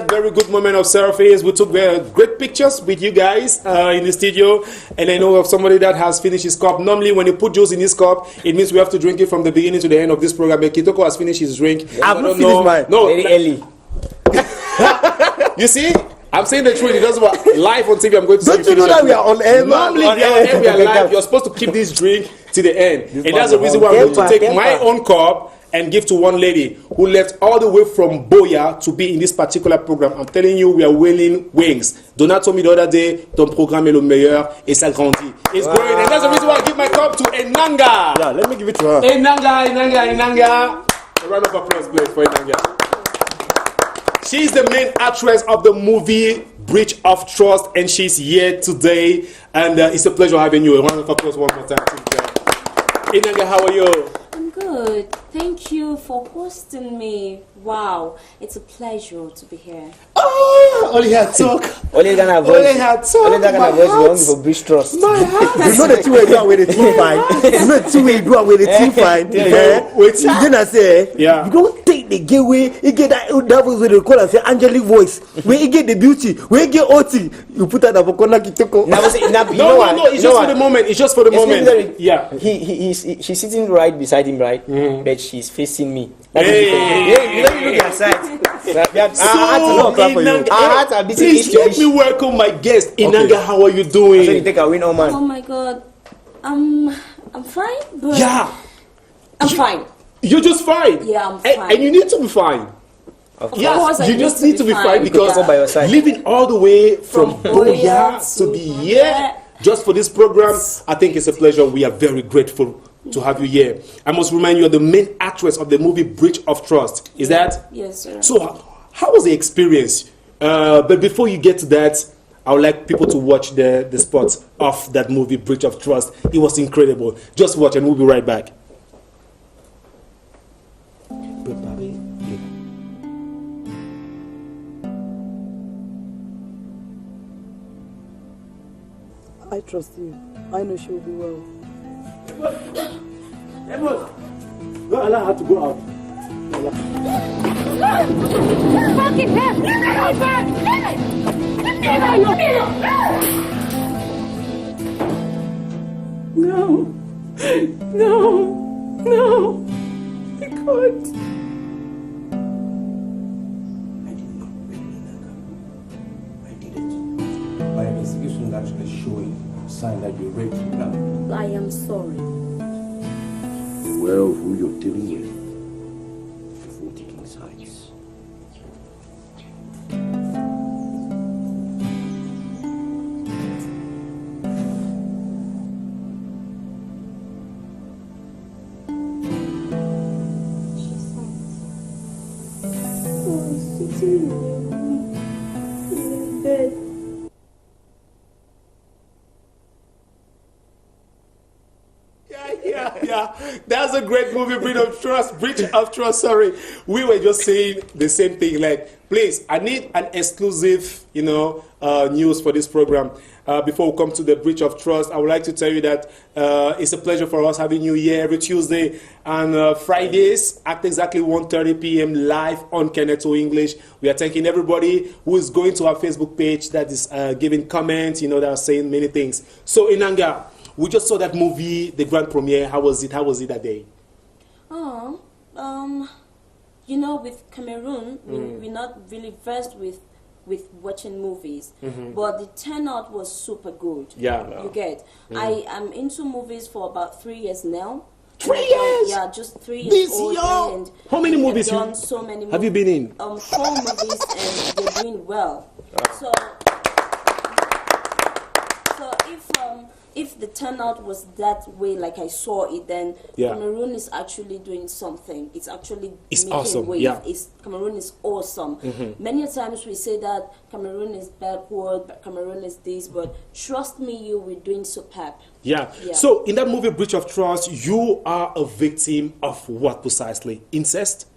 Very good moment of selfies. We took great pictures with you guys in the studio, and I know of somebody that has finished his cup. Normally when you put juice in his cup, it means we have to drink it from the beginning to the end of this program. But Kitoko has finished his drink. I've not finished mine. No, very early. You see, I'm saying the truth. It doesn't work. Live on TV, I'm going to say. Don't you know that we are on air? Normally we are live. You're supposed to keep this drink to the end, and that's the reason why I'm going to take my own cup and give to one lady who left all the way from Boya to be in this particular program. I'm telling you, we are winning wings. Donat told me the other day, ton programme est le meilleur, et ça grandit. It's growing, and that's the reason why I give my cup to Enanga. Yeah, let me give it to her. Enanga. A round of applause, please, for Enanga. She's the main actress of the movie Bridge of Trust, and she's here today. And it's a pleasure having you. A round of applause one more time. Enanga, how are you? I'm good. Thank you for hosting me. Wow, it's a pleasure to be here. Oh, only had talk. Only gonna voice belong for Bridge Trust. You know the two way do with the team fine. You know the two way do with the team fine. Wait, then I say, yeah. You don't take the gateway. You get that voice with the call and say angelic voice. When you get the beauty, when you get OT, you put that up for corner Kitoko. No, it's just for the moment. It's just for the moment. Yeah. She's sitting right beside him, right? But she's facing me. Hey. You look at sight. Please let me welcome my guest. Inanga, how are you doing? So you take a win, oh man. Oh my God, I'm fine, but yeah, I'm fine. You're just fine. Yeah, I'm fine. And you need to be fine. Of course, you just need to be fine because by your side. living all the way from Boya to be here just for this program, I think it's a pleasure. We are very grateful to have you here. I must remind you, you're the main actress of the movie Bridge of Trust. Is that? Yes, sir. So, how was the experience But before you get to that, I would like people to watch the spot of that movie, Breach of Trust. It was incredible. Just watch and we'll be right back. I trust you. I know she will be well. Edward, don't allow her to go out. Fucking hell! Leave me alone! Leave me alone! No. No. No. I can't. My investigation actually showing a sign that you raped him now. I am sorry. Beware of who you're dealing with before taking sides. Yeah, that's a great movie, Breach of Trust. Sorry, we were just saying the same thing. Like, please, I need an exclusive, news for this program. Before we come to the Breach of Trust, I would like to tell you that it's a pleasure for us having you here every Tuesday and Fridays at exactly 1:30 p.m. live on Keneto English. We are thanking everybody who is going to our Facebook page, that is giving comments, that are saying many things. So, Inanga, we just saw that movie, the grand premiere. How was it? How was it that day? With Cameroon, we're not really versed with watching movies, but the turnout was super good. Yeah. You get. I am into movies for about 3 years now. 3 years? Yeah, just 3 years This old. year? And How many movies I've done so many movies. have you been in? 4 movies, and they're doing well. So if the turnout was that way, like I saw it, then Cameroon is actually doing something. It's actually making awesome. waves. Yeah. Cameroon is awesome. Many times we say that Cameroon is backward, but Cameroon is this, but trust me, we're doing superb. Yeah. So in that movie, Breach of Trust, you are a victim of what precisely? Incest?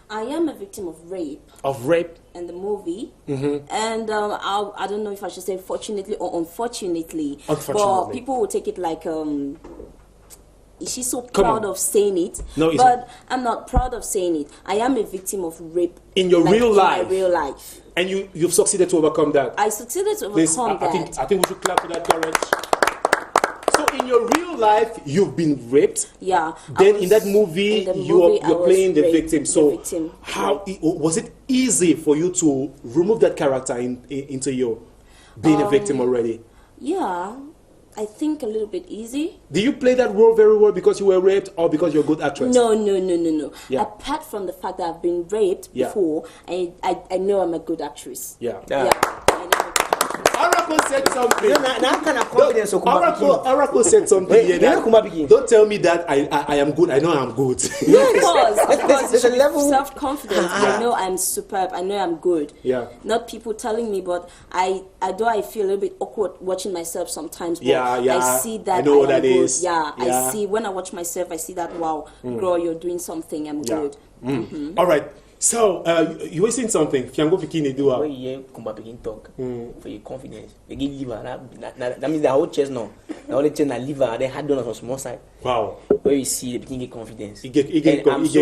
I am a victim of rape. Of rape? In the movie. And I don't know if I should say fortunately or unfortunately. But people will take it like, is she so proud of saying it? No, but I'm not proud of saying it. I am a victim of rape. In your real life? In my real life. And you've succeeded to overcome that? I succeeded to Please, overcome that. I think we should clap for that courage. So in your real life, you've been raped. Yeah. Then in that movie, you're playing the victim. So how was it easy for you to remove that character into you being a victim already? Yeah, I think a little bit easy. Do you play that role very well because you were raped or because you're a good actress? No. Yeah. Apart from the fact that I've been raped before, I know I'm a good actress. Yeah. Oracle said something. Now kind of confidence. Oracle said something here. Don't tell me that I am good. I know I'm good. Yeah, of course. There's a level self-confidence. I know I'm superb. I know I'm good. Yeah. Not people telling me, but I feel a little bit awkward watching myself sometimes. But yeah. I see that I know what am that good. is. Yeah, I see when I watch myself. I see that wow, girl, you're doing something. I'm good. All right. So, you were saying something. Fiango Fikini do. When you come back begin talk for your confidence, they give liver. That means the whole chest now. The only thing that liver, they had done on a small side. Wow. Where you see the beginning get confidence.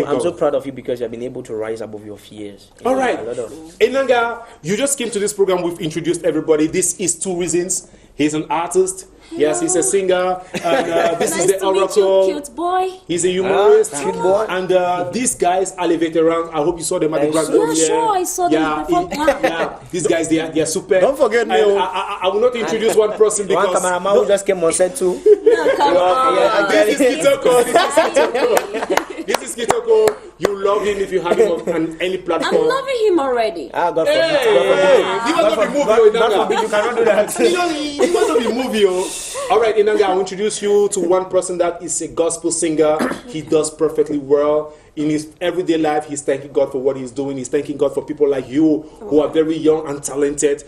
I'm so proud of you because you have been able to rise above your fears. All right. Enanga, you just came to this program. We've introduced everybody. This is Two Reasons. He's an artist. Yes, he's a singer. And this is the Oracle. You, cute boy. He's a humorist. Cute boy. And these guys are veterans. I hope you saw them at the Grand Yeah, sure, I saw them before. These guys, they are super. Don't forget me. I will not introduce one person because one cameraman who just came on set too. This is Kitoko. This is Kitoko. You love him if you have him on any platform. I'm loving him already. God forbid. You must not be movie, Inanga. You cannot do that. You must not be movie. All right, Inanga, I'll introduce you to one person that is a gospel singer. He does perfectly well. In his everyday life, he's thanking God for what he's doing. He's thanking God for people like you who are very young and talented.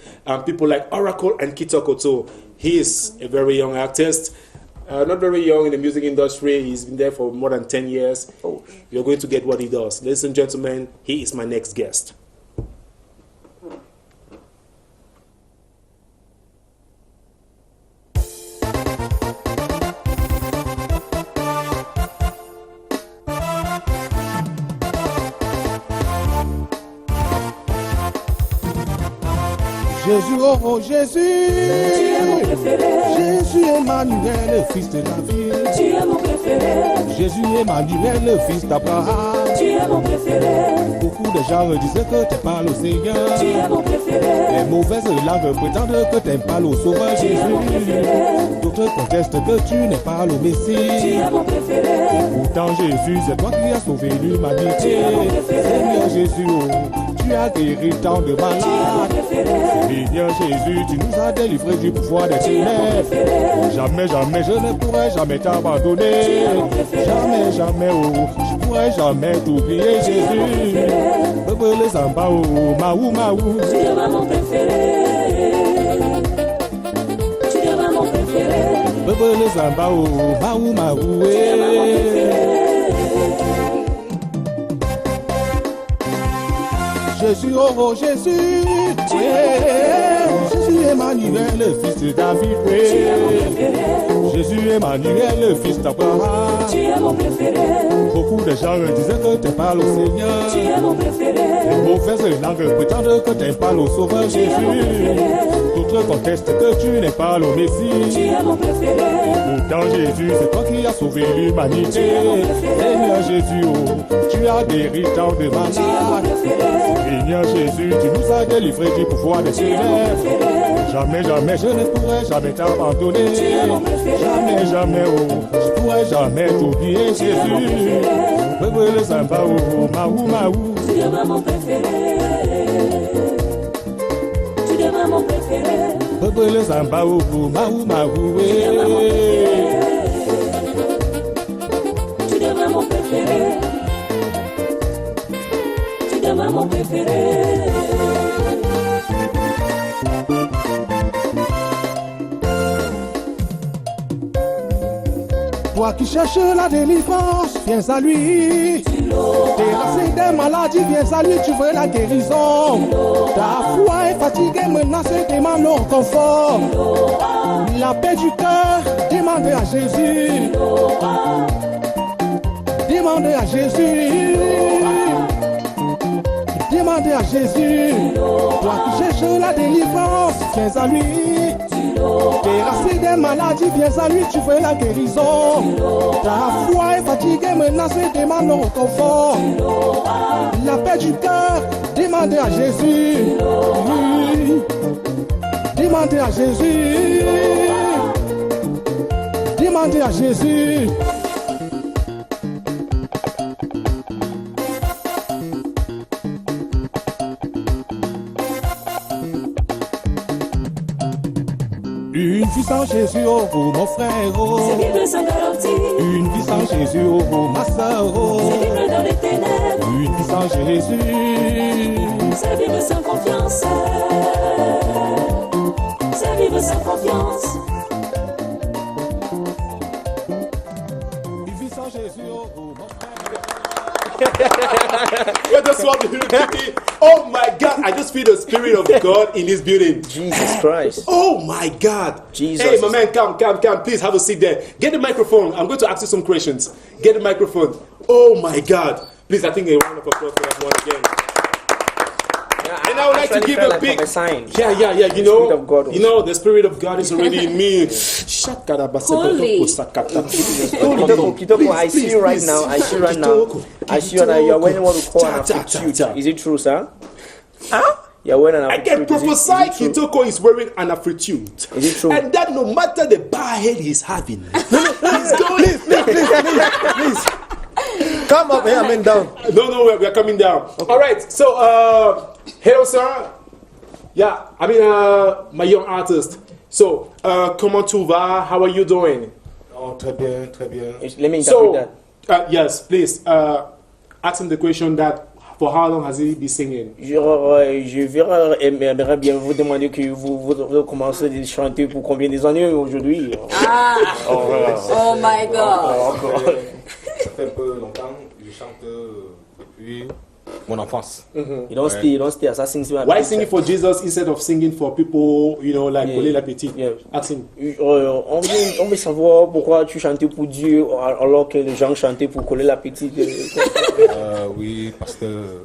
People like Oracle and Kitoko too. He is a very young artist. Not very young in the music industry. He's been there for more than 10 years. You're going to get what he does. Ladies and gentlemen, he is my next guest. Jésus, oh, oh Jésus, tu es mon préféré. Jésus Emmanuel, le fils de David, tu es mon préféré. Jésus Emmanuel, le fils d'Abraham, tu es mon préféré. Beaucoup de gens disaient que tu parles au Seigneur, tu es mon préféré. Les mauvaises langues prétendent que tu n'aimes pas le Sauveur Jésus. D'autres contestent que tu n'es pas le Messie, tu es mon préféré. Pourtant Jésus, c'est toi qui as sauvé l'humanité. Seigneur Jésus, oh, tu as guéri tant de malades. Seigneur Jésus, tu nous as délivrés du pouvoir des ténèbres. Jamais, jamais, je ne pourrai jamais t'abandonner. Jamais, jamais, oh, je pourrai jamais t'oublier, Jésus. Bebe les amba, oh, maou, maou. Tu es mon préféré. Tu es mon préféré. Bebe les amba, oh, maou, maou. Tu es mon préféré. Jésus, oh, oh Jésus, tu es Jésus Emmanuel, le fils de David, Jésus Emmanuel, le fils d'Abraham, tu es mon préféré. Beaucoup de gens disaient que tu parles au Seigneur, tu es mon préféré. Les mauvaises langues prétendent que tu parles au Sauveur Jésus. D'autres contestent que tu n'es pas le Messie, tu es mon préféré. Pourtant Jésus, c'est toi qui as sauvé l'humanité. Seigneur Jésus, oh, tu as guéri tant de malades. Seigneur Jésus, tu nous as délivrés du pouvoir des ténèbres. Jamais, jamais, je ne pourrai jamais t'abandonner. Jamais, jamais, oh, je pourrai jamais t'oublier, Jésus. Bebe le samba, oh, maou, maou. Tu demeures mon préféré. Tu demeures mon préféré. Bebe le samba, oh, maou, maou. Tu demeures mon préféré. Tu demeures mon préféré. Toi qui cherches la délivrance, viens à lui. Terrassé des maladies, viens à lui, tu veux la guérison. Ta foi est fatiguée, menacée, demande le confort. La paix du cœur, demandez à Jésus. Demandez à Jésus. Demandez à Jésus. Toi qui cherches la délivrance, viens à lui. Terrassé des maladies, viens à lui, tu veux la guérison. Ta foi est fatiguée, menacée, demande le confort. La paix du cœur, demandez à Jésus. Demandez à Jésus. Demandez à Jésus. Une vie sans Jésus, oh, oh mon frère, oh. C'est vivre sans garantie. Une vie sans Jésus, oh, oh ma soeur, oh. C'est vivre dans les ténèbres. Une vie sans Jésus. C'est vivre sans confiance. C'est vivre sans confiance. Une vie sans Jésus, oh, oh mon frère. Let us swap the beauty. Oh my God, I just feel the Spirit of God in this building. Jesus Christ. Oh my God. Jesus. Hey, my man, come. Please have a seat there. Get the microphone. I'm going to ask you some questions. Get the microphone. Oh my God. Please, I think a round of applause for that one again. And I would like to give a big sign. Yeah. You know, the Spirit of God is already in me. Kitoko, I see you right now. I see you that you are wearing what we call an afritude. Is it true, sir? Huh? You're wearing an afritude. I can prophesy Kitoko is wearing an afritude. Is it true? And that no matter the bar head he's having, he's going. Please. Come up here, I mean down. No, we are coming down. Okay. All right, so, hello, sir. Yeah, I mean, my young artist. So, comment tu vas? How are you doing? Oh, très bien, très bien. Let me interpret that. Yes, please. Ask him the question that for how long has he been singing? Je aimerais bien vous demander que vous commencez à chanter pour combien des années aujourd'hui? Oh my God. Ça fait un peu longtemps, je chante depuis mon enfance. You don't stay as I sing. Why singing for Jesus instead of singing for people, you know, like Collet la Petite? Ask him. On veut savoir pourquoi tu chantais pour Dieu alors que les gens chantaient pour Collet la Petite. Oui, parce que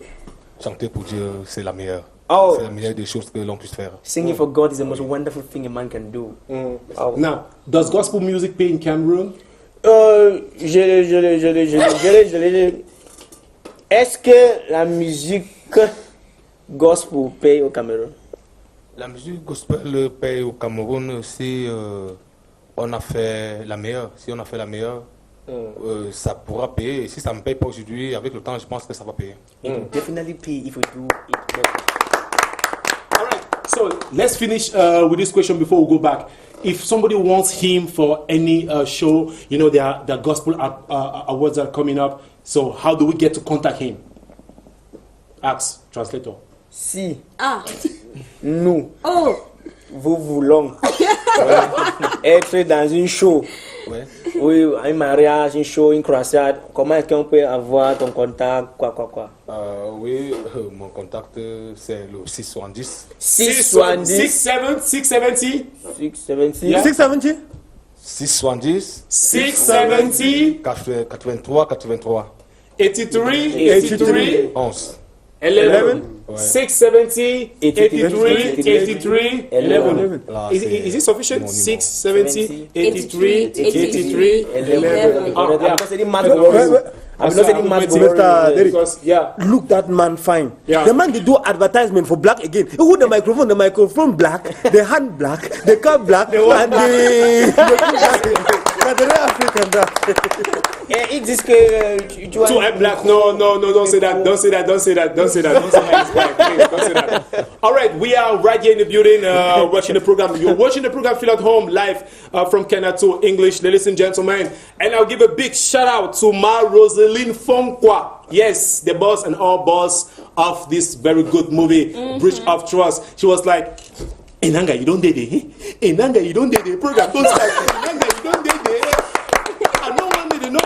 chanter pour Dieu, c'est la meilleure. C'est la meilleure des choses que l'on puisse faire. Singing for God is the most wonderful thing a man can do. Now, does gospel music pay in Cameroon? Est-ce que la musique gospel paye au Cameroun? La musique gospel paye au Cameroun si on a fait la meilleure. Si on a fait la meilleure, ça pourra payer. Et si ça ne me paye pas aujourd'hui, avec le temps, je pense que ça va payer. It will definitely pay if we do it. All right, so let's finish with this question before we go back. If somebody wants him for any show, you know, the gospel awards are coming up. So how do we get to contact him? Ask, translator. Si nous vous voulons être dans une show, oui, un mariage, une show, une croisade, comment est-ce qu'on peut avoir ton contact, quoi? Oui, mon contact c'est le 670. 670 670 83 83 11 11 670 83 11. Is it sufficient? 670 83 11. Look, that man fine. The man they do advertisement for black again. Who the microphone black, the hand black, the car black, and the African black. It is que tu es black. No, don't say that. Don't say that. Don't say that. All right, we are right here in the building watching the program. You're watching the program Feel at Home live from Canada to English, ladies and gentlemen. And I'll give a big shout out to Ma Rosaline Fonkwa. Yes, the boss and all boss of this very good movie, Bridge of Trust. She was like, Enanga, you don't did it. Enanga, you don't did it. Program, don't say Enanga, you don't did it. I don't want to know.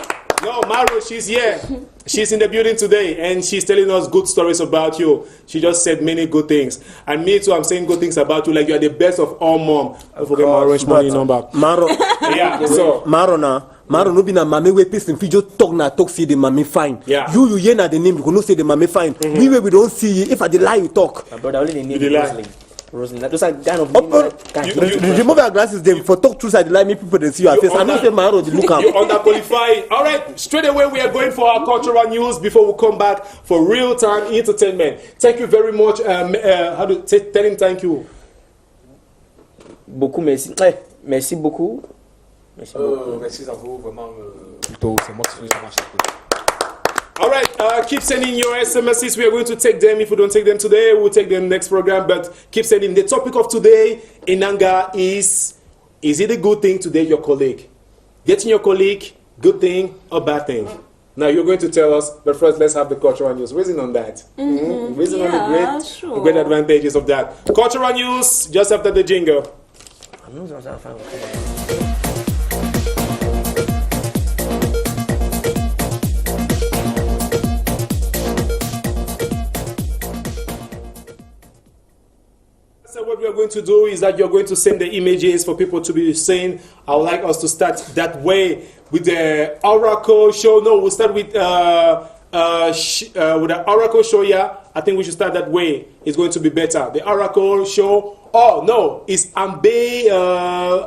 No, Maro, she's here. She's in the building today, and she's telling us good stories about you. She just said many good things. And me too, I'm saying good things about you, like you are the best of all mom. I forget my orange money number. Maro. Yeah, so. Maro no be na mame we person fi just talk see the mame fine. Yeah. You hear na the name, you go no say the mame fine. We don't see you. If I dey lie, you talk. My brother, only the name Rosaline. Those are kind of you remove your glasses then for talk truth I lie make people they see your face. I know say Maro dey look am. You underqualified. All right, straight away we are going for our cultural news before we come back for real time entertainment. Thank you very much. Tell him thank you. Beaucoup merci. Merci beaucoup. Merci à vous, vraiment. Plutôt, c'est moi qui suis vraiment chapeau. All right, keep sending your SMSs. We are going to take them. If we don't take them today, we'll take them next program. But keep sending. The topic of today, Enanga, is it a good thing to date your colleague? Dating your colleague, good thing or bad thing? Now you're going to tell us, but first let's have the cultural news. Reason on that. Reason on the great advantages of that. Cultural news, just after the jingle. So what we are going to do is that you're going to send the images for people to be saying. I would like us to start that way with the Oracle show. No, we'll start with the Oracle show. Yeah, I think we should start that way. It's going to be better. The Oracle show. Oh no, it's Ambe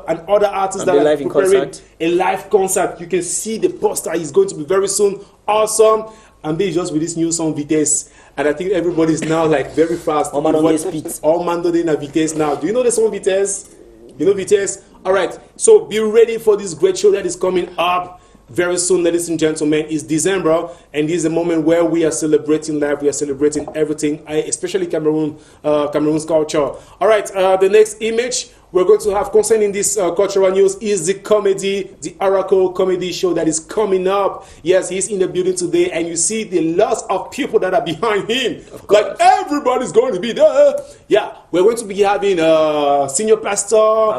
and other artists that are preparing a live concert. You can see the poster is going to be very soon. Awesome. Ambe is just with this new song Vitesse. And I think everybody's now like very fast. All Mando de Vitesse now. Do you know the song Vitesse? You know Vitesse? All right. So be ready for this great show that is coming up. very soon, ladies and gentlemen, is December, and this is a moment where we are celebrating life, we are celebrating everything, especially Cameroon's culture. All right, the next image we're going to have concerning this cultural news is the Oracle comedy show that is coming up. Yes, he's in the building today, and you see the lots of people that are behind him. Like, everybody's going to be there. Yeah, we're going to be having Senior Pastor,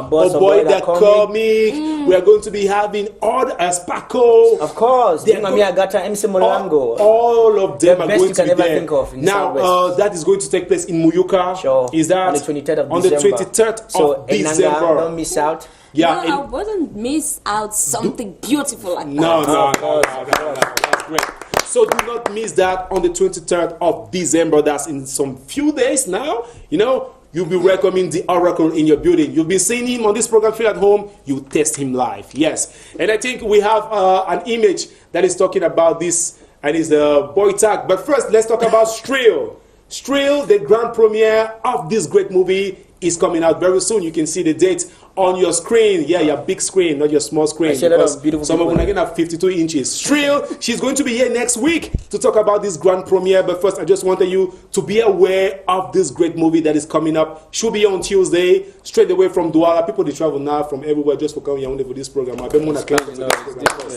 Boy That Comic. We are going to be having Odd as Paco. Of course, Mami Agata, MC Molango. All of them are going to be there. Think of now, that is going to take place in Muyuka. Sure. Is that on the 23rd of on December? The 23rd of December. Don't miss out. Yeah, no, I wouldn't miss out something beautiful like that. No, that's great. So do not miss that on the 23rd of December. That's in some few days now. You know, you'll be welcoming the Oracle in your building. You've been seeing him on this program, Feel at Home. You test him live. Yes. And I think we have an image that is talking about this, and it's the Boy Tag. But first, let's talk about Strill. Strill, the grand premiere of this great movie, is coming out very soon. You can see the date on your screen. Yeah, your big screen, not your small screen. Because some of them are going to have 52 inches. Strill, she's going to be here next week to talk about this grand premiere. But first, I just wanted you to be aware of this great movie that is coming up. She'll be on Tuesday, straight away from Douala. People, they travel now from everywhere just for coming here for this program. I've been going to clap for this program.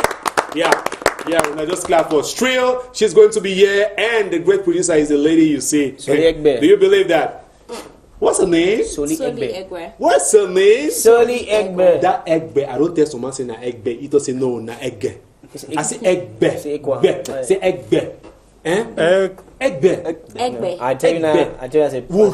Yeah, when I just clap for Strill, she's going to be here, and the great producer is the lady you see. Soli Egbe. Do you believe that? What's her name? Soli Egbe. What's her name? Soli Egbe. That Egbe. I don't tell someone say na Egbe. It doesn't know na Egbe. I say Egbe. Say quoi? Say Egbe. Egbe. I tell you now. I tell you as a for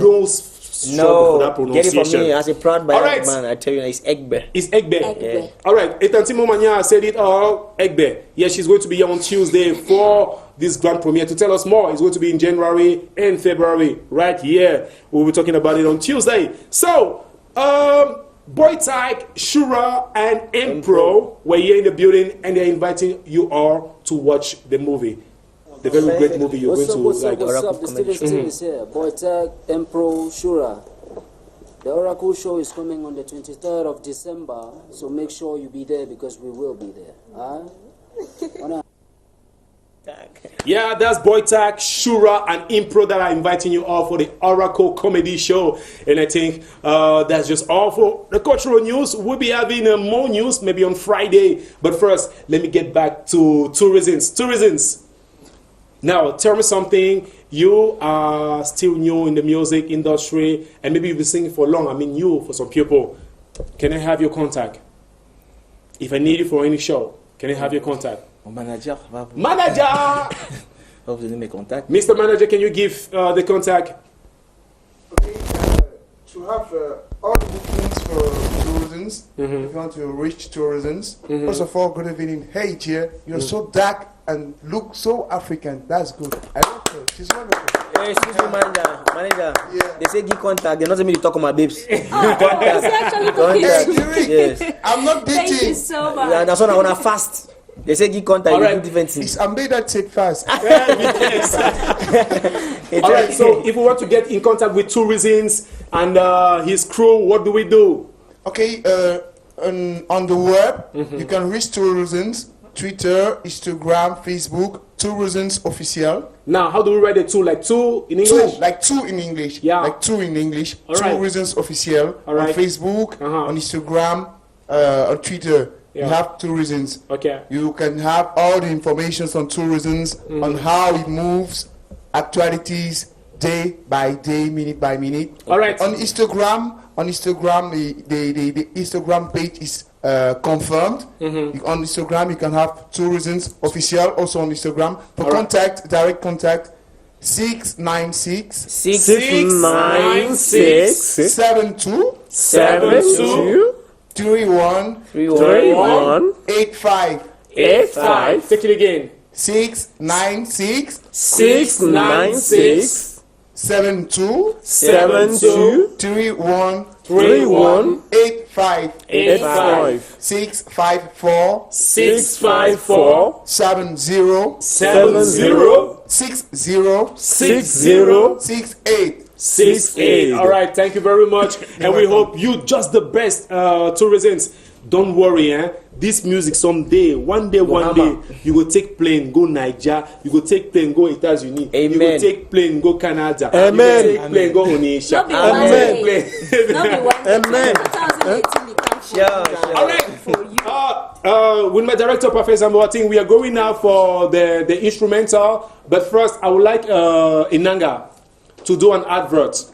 that get it from me as a proud right. man. I tell you, it's Egbe. It's Egbe. Yeah. All right. Etantimo Manya said it all. Egbe. Yeah, she's going to be here on Tuesday for this grand premiere. To tell us more, it's going to be in January and February. Right here. We'll be talking about it on Tuesday. So, Boy Tag, Shura, and Impro were here in the building, and they're inviting you all to watch the movie. The very great movie you're going to like. What's up? The Steven Steve is here. Boy Tag, Empro, Shura. The Oracle show is coming on the 23rd of December, so make sure you be there because we will be there. Yeah, that's Boy Tag, Shura, and Impro that are inviting you all for the Oracle comedy show. And I think that's just all for the cultural news. We'll be having more news maybe on Friday. But first, let me get back to Tourisms. Now, tell me something. You are still new in the music industry, and maybe you've been singing for long. I mean, you for some people. Can I have your contact? If I need you for any show, can I have your contact? Mon manager va vous... Manager! Va vous donner mes contacts. Mr. Manager, can you give the contact? Okay, to have all the bookings for tourisms, if you want to reach tourisms, first of all, good evening. Hey, dear, you're so dark and look so African. That's good. I love her. She's wonderful. Hey, excuse me, manager. Yeah. They say give contact. They're not telling me to talk on my babes. Contact. Yes. I'm not dating. Thank you so much. Yeah, that's what I want to fast. They say give contact. All right. Do different things. It's made that take fast. All right. So if we want to get in contact with Tourisms and his crew, what do we do? Okay. On the web, you can reach Tourisms. Twitter, Instagram, Facebook, Tourisms Official. Now, how do we write the two? Like two in English? Two in English. Yeah. Like two in English. All right. Tourisms Official. All right. On Facebook, on Instagram, on Twitter. Yeah. You have Tourisms. Okay. You can have all the information on Tourisms, on how it moves, actualities, day by day, minute by minute. All right. On Instagram, the Instagram page is confirmed. On Instagram, you can have Tourisms Official also on Instagram. For contact, direct contact, 696 72 31 85. Take it again. 696 72 31 85 654 70 60 68. All right, thank you very much, and we hope you just the best, Tourisms. don't worry, this music someday, one day, you go take plane, go Niger, you go take plane, go États-Unis, you go take plane, go Canada, Amen. You go take plane, go Onisha. Amen. All right. With my director, Professor Moating, we are going now for the instrumental. But first, I would like Inanga to do an advert.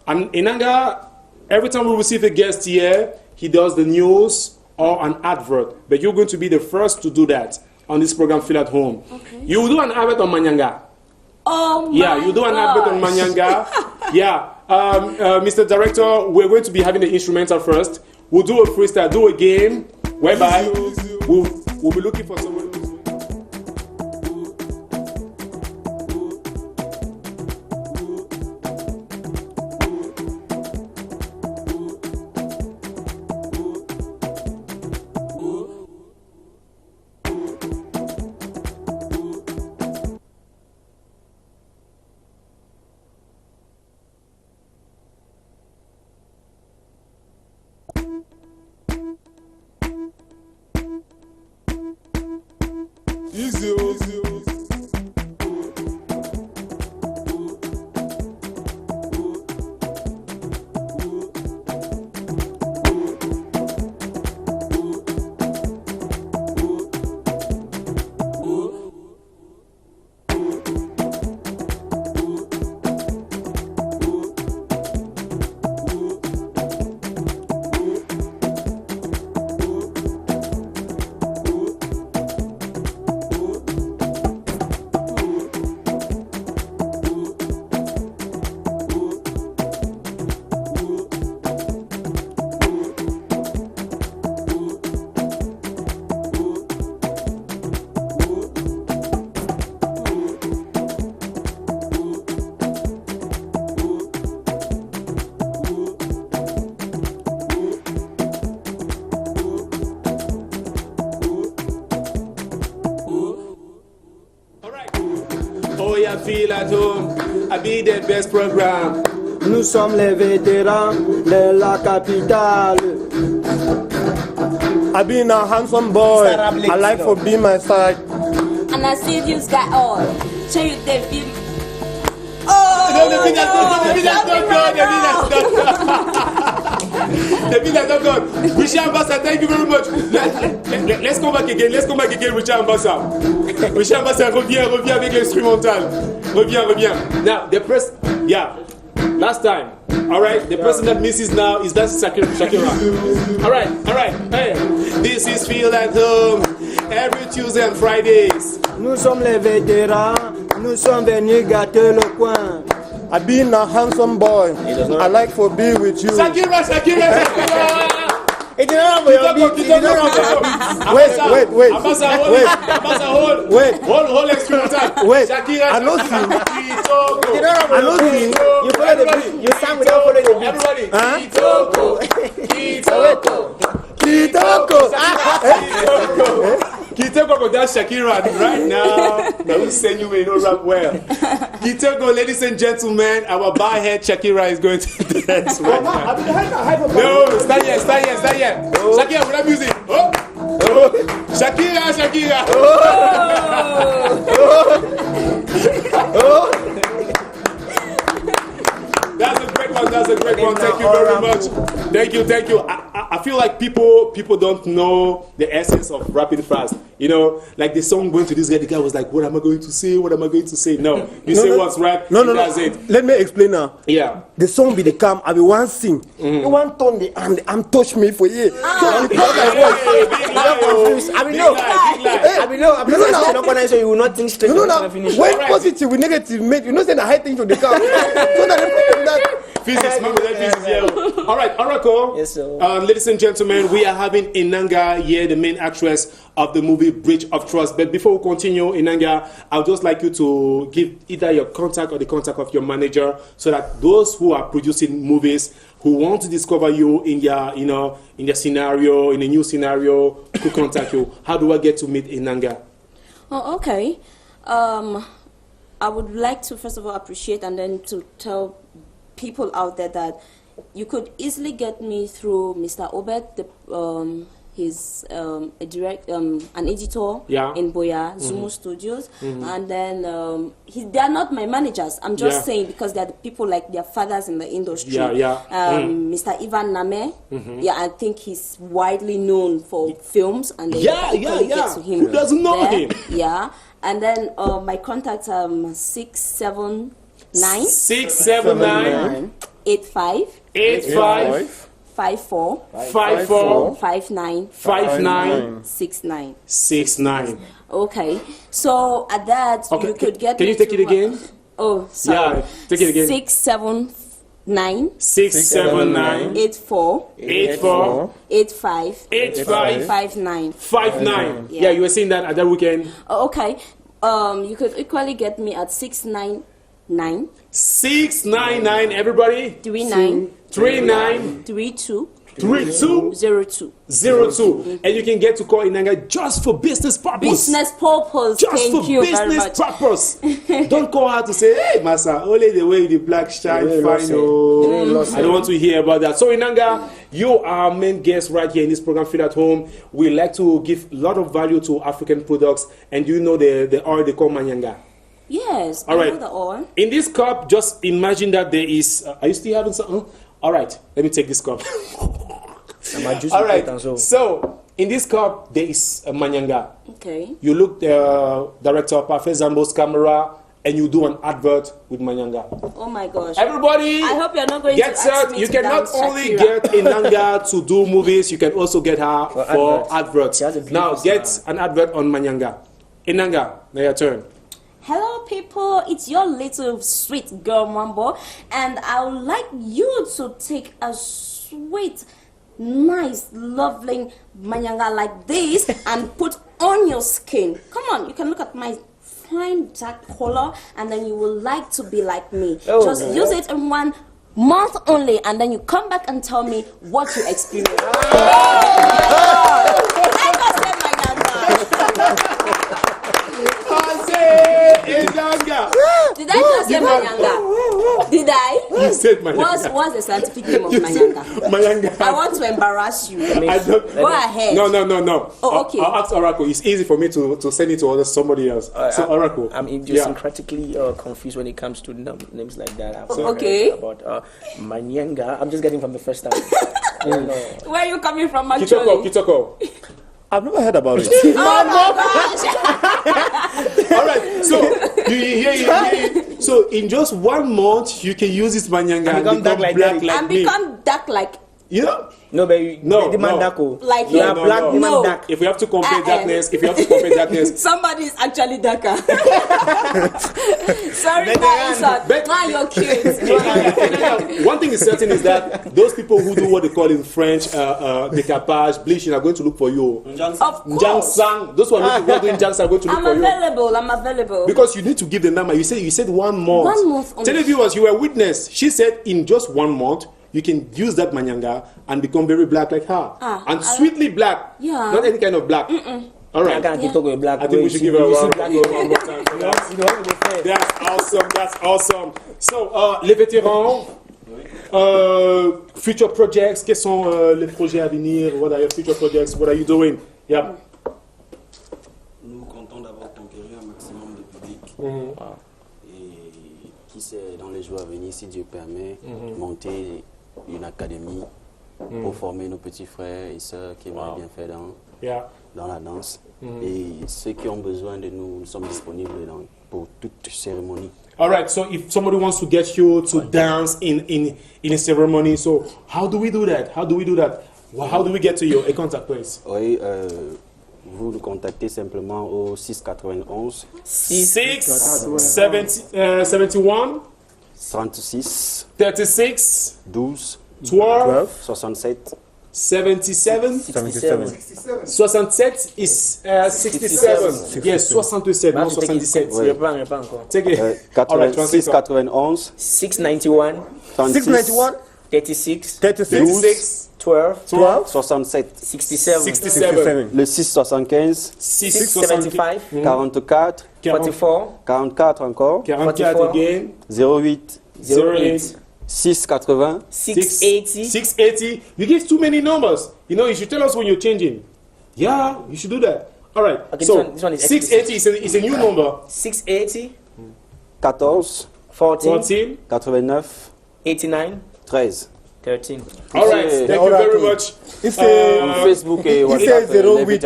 And Inanga, every time we receive a guest here, he does the news or an advert. But you're going to be the first to do that on this program, Feel at Home. Okay. You will do an advert on Manyanga. Oh my Yeah, you do an advert on Manyanga. Yeah. Mr. Director, we're going to be having the instrumental first. We'll do a freestyle, do a game, whereby we'll be looking for someone. Feel at home, I be the best program. Nous sommes les vétérans de la capitale. I been a handsome boy. I like for be my side. And I see you got all. Show you the film. No, the beat that's not good. Richard Ambassa, thank you very much. Let's come back again. Richard Ambassa. Richard Ambassa, reviens avec l'instrumental. Reviens. Now, the person, last time. All right, the person that misses now is that Shakira. All right. Hey, this is Feel at Home every Tuesday and Fridays. Nous sommes les vétérans. Nous sommes venus gâter le coin. I been a handsome boy. I like for be with you. Shakira. Wait. Hold instrumental. Wait. Shakira. I know you. You follow the beat. You sang without following the beat. Everybody. Kitoko, that's Shakira right now. Now who's saying you may not rap well? Kitoko, ladies and gentlemen, our barhead Shakira is going to dance right now. No, stand here. Shakira, with that music. Oh. Shakira. That's a great one. Thank you very much. Thank you. I feel like people don't know the essence of rapping fast. You know, like the song going to this guy, the guy was like, what am I going to say? No, you say what's right. No. That's it. Let me explain now. Yeah. The song be the calm, I be one sing. You want turn the arm touch me for you. I you will not think straight. When positive with negative mate, you know say the high thing to the car. So that Physics, man, physics, yeah. All right, Oracle. Yes, sir. Ladies and gentlemen, we are having Inanga here, the main actress of the movie Bridge of Trust. But before we continue, Inanga, I would just like you to give either your contact or the contact of your manager, so that those who are producing movies who want to discover you in your, in your scenario, in a new scenario, could contact you. How do I get to meet Inanga? Oh, okay. I would like to first of all appreciate and then to tell people out there that you could easily get me through Mr. Obed, he's an editor in Boya, Zumo Studios, and then they are not my managers. I'm just saying because they are the people like their fathers in the industry. Mr. Ivan Name, I think he's widely known for films, and then get to him. Who doesn't know him? Yeah, and then my contacts 679 85 54 59 69. Okay, so at that you could get. Can you take it again? Oh, sorry. Yeah, take it again. 679 84 85 59. Yeah, you were saying that at that weekend. Okay. You could equally get me at 699 everybody. 39 32 02. And you can get to call Inanga just for business purpose. Business purpose. Just Thank for you business very much. purpose. Don't call her to say, hey, Massa, only the way the black shine fine. I don't want to hear about that. So Inanga, you are our main guest right here in this program, Feel at Home. We like to give a lot of value to African products, and you know the oil they call Manyanga. Yes, all right. I know the oil. In this cup, just imagine that there is. Are you still having some? All right, let me take this cup. All right. So in this cup, there is a Manyanga. Okay. You look director Parfait Zambo's camera, and you do an advert with Manyanga. Oh my gosh! Everybody, I hope you're not going get to set. ask me You to can not dance only Shakira. get Inanga to do movies, you can also get her for adverts. Now get an advert on Manyanga. Inanga, now your turn. Hello people, it's your little sweet girl Mambo, and I would like you to take a sweet, nice, lovely Manyanga like this and put on your skin. Come on, you can look at my fine dark color, and then you will like to be like me. Just use it in 1 month only, and then you come back and tell me what you experienced. Did I just say Manyanga? Did I? You said Manyanga. What's the scientific name of Manyanga? Manyanga. I want to embarrass you. Go ahead. No. Oh, okay. I'll ask Oracle. It's easy for me to send it to somebody else. So Oracle. I'm idiosyncratically confused when it comes to names like that. Okay. About Manyanga. I'm just getting from the first time. Where are you coming from, actually? Kitoko. I've never heard about it. Oh my gosh! All right, so you hear. So in just 1 month, you can use this Manyanga and become dark like black that. like And me. become dark like. You know? No, but you demand dark. Like you are black, demand no. dark. If we have to compare darkness, somebody is actually darker. Sorry, but now you're cute. One thing is certain is that those people who do what they call in French décapage, bleaching are going to look for you. Of course. Jangsang. Those who are doing Jangsang are going to look for you. I'm available. Because you need to give the number. You said 1 month. 1 month only. Tell the viewers, you were a witness. She said in just 1 month, you can use that Manyanga and become very black like her. And sweetly black. Yeah. Not any kind of black. All right. I think we should give her a round of applause one more time. That's awesome. That's awesome. So, les vétérans, future projects, quels sont les projets à venir? What are your future projects? What are you doing? Yeah. Nous comptons d'abord conquérir un maximum de public. Et qui sait, dans les jours à venir, si Dieu permet, monter une académie pour former nos petits frères et sœurs qui aimeraient bien faire dans la danse. Et ceux qui ont besoin de nous, nous sommes disponibles pour toute cérémonie. All right, so if somebody wants to get you to dance in a ceremony, so how do we do that? How do we get to you? A contact place? Oui, vous nous contactez simplement au 691 71 36 36 12 12 67 77 67 is 67. Yes, 67, not 77. Take it. All right, 691 691 36 12 67 67. Le 675 675 44 44 encore 44 again 08 08 680 680. You give too many numbers. You know, you should tell us when you're changing. Yeah, you should do that. All right. Okay, so this one is 680 is a new number. 680 14 14 89 89 13. 13. All right, thank you very much. If Facebook et il say 08,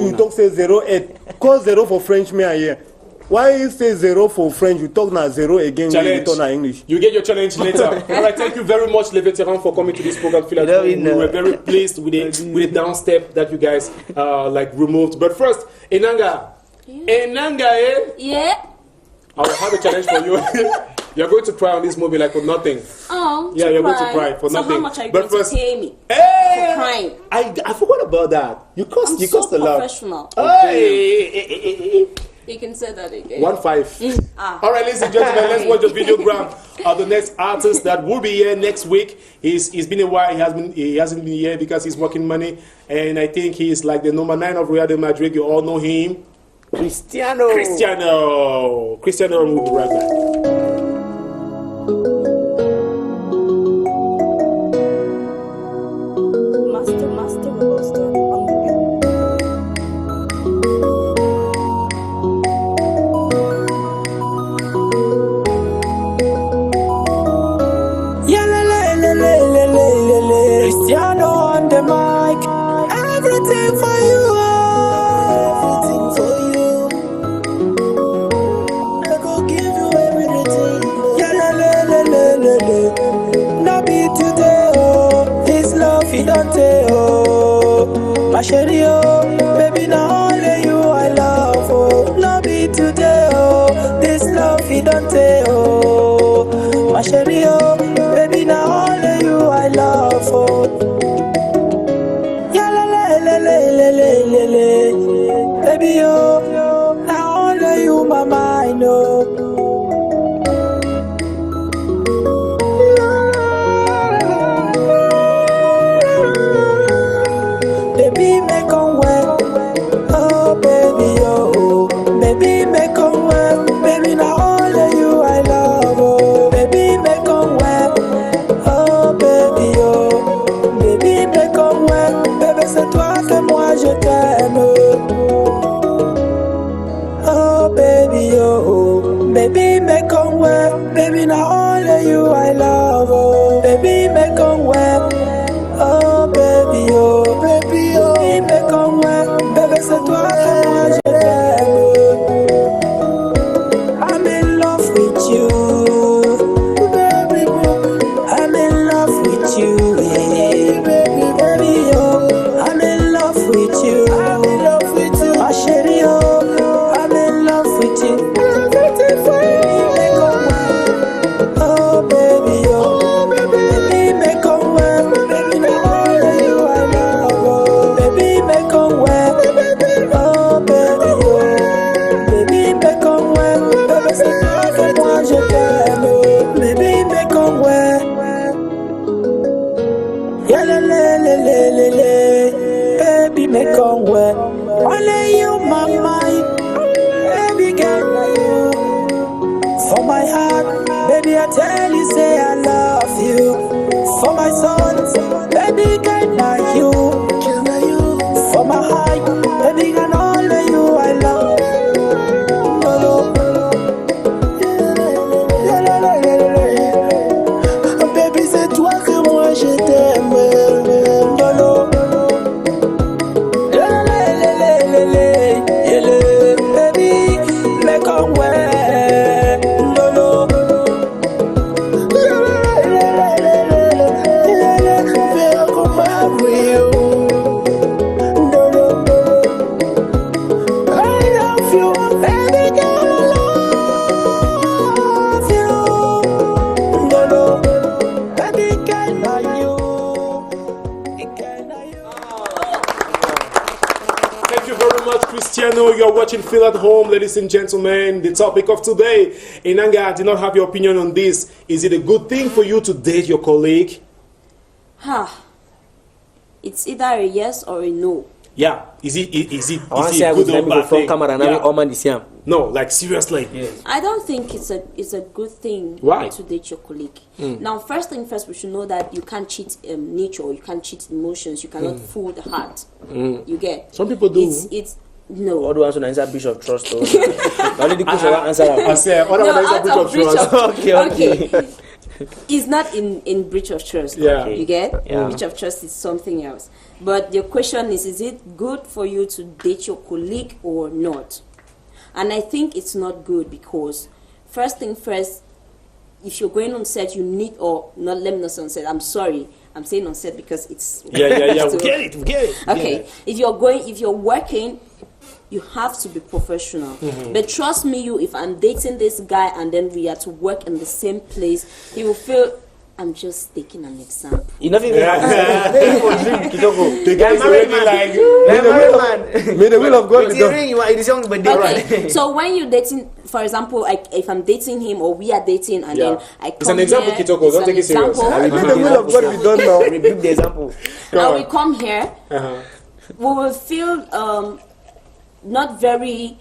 you talk say 08. Call 0 for French, me I hear. Why you say 0 for French? You talk now 0 again. You talk now English. You get your challenge later. All right, thank you very much, Les Veterans, for coming to this program. Feel like we were very pleased with the down step that you guys like removed. But first, Enanga, Yeah. I will have a challenge for you. You're going to cry on this movie like for nothing. Oh, yeah, you're going to cry for so nothing. How much are you but going first, to pay me for crying? I forgot about that. You cost a lot. Professional. Hey. You can say that again. 1-5. All right, ladies and gentlemen, let's watch the videogram of the next artist that will be here next week. He's been a while. He hasn't been here because he's working money, and I think he's like the number 9 of Real de Madrid. You all know him, Cristiano. Cristiano, will be right back. Cristiano on the mic, everything for you, everything for you. I go give you everything. No be today, oh, this love he don't take, oh, my chérie, oh, baby now only you I love, oh, no be today, oh, this love he don't take, oh, my chérie, oh, baby now only you I love, oh. Baby, oh, now only you my mind, oh. Baby, make on well, oh baby, oh, baby, make on well, baby, now only you I love, oh, baby, make on well, oh baby, oh, baby, make on well, baby, c'est toi que moi je t'aime, oh baby, oh, baby, make on well, baby, now only you I love, oh, baby, make on well, oh baby, oh, baby, oh, baby, make on well, baby, c'est toi que moi je t'aime. I'm in love with you, baby, I'm in love with you, yeah, baby, oh, I'm in love with you, my chérie, oh, I'm in love with you. Everything for you, make on well, oh baby, oh, baby, make on well, baby, now only you I love, oh, baby, make on well, oh baby, oh, baby, make on well, baby, c'est toi que moi je t'aime, oh, baby, make on well, yeah, baby, make on well, only you my mind, baby girl, like you, for my heart, baby, I tell you, say I love you, for my son, baby, girl, like you, for my heart, baby, girl, only you I love, baby, c'est toi que moi je t'aime, baby, make on well, no, I love you, baby girl, I love you, baby girl, like you. Thank you very much, Cristiano. You're watching Feel at Home, ladies and gentlemen. The topic of today, Enanga, I did not have your opinion on this. Is it a good thing for you to date your colleague? It's either a yes or a no. Yeah, is it I want to say I good would or let me bad go from thing? camera Yeah. and Oman this year. No, like seriously. I don't think it's a good thing Why? to date your colleague. Mm. Now, first thing first, we should know that you can't cheat nature, you can't cheat emotions, you cannot fool the heart. You get? Some people do. It's no. All the ones who answer breach of trust. Only the question answer. I say, all the No, ones out answer of breach of trust. Okay. It's not in breach of trust. Yeah. You get? Yeah. Breach of trust is something else. But your question is it good for you to date your colleague or not? And I think it's not good because first thing first, if you're going on set, you need, or not, let me not say on set, I'm sorry, I'm saying on set because it's... Yeah, we get it. Okay, if you're working, you have to be professional. But trust me, if I'm dating this guy and then we are to work in the same place, he will feel, I'm just taking an example. You not even The guy is married already man. like, May the will of God be done. It is young, but Okay, so when you're dating, for example, if I'm dating him or we are dating and then I come It's an example, here, Kitoko. it's Don't an take it serious. example. May the will of God be done now. Rebuke the example. Now we come here, we will feel not very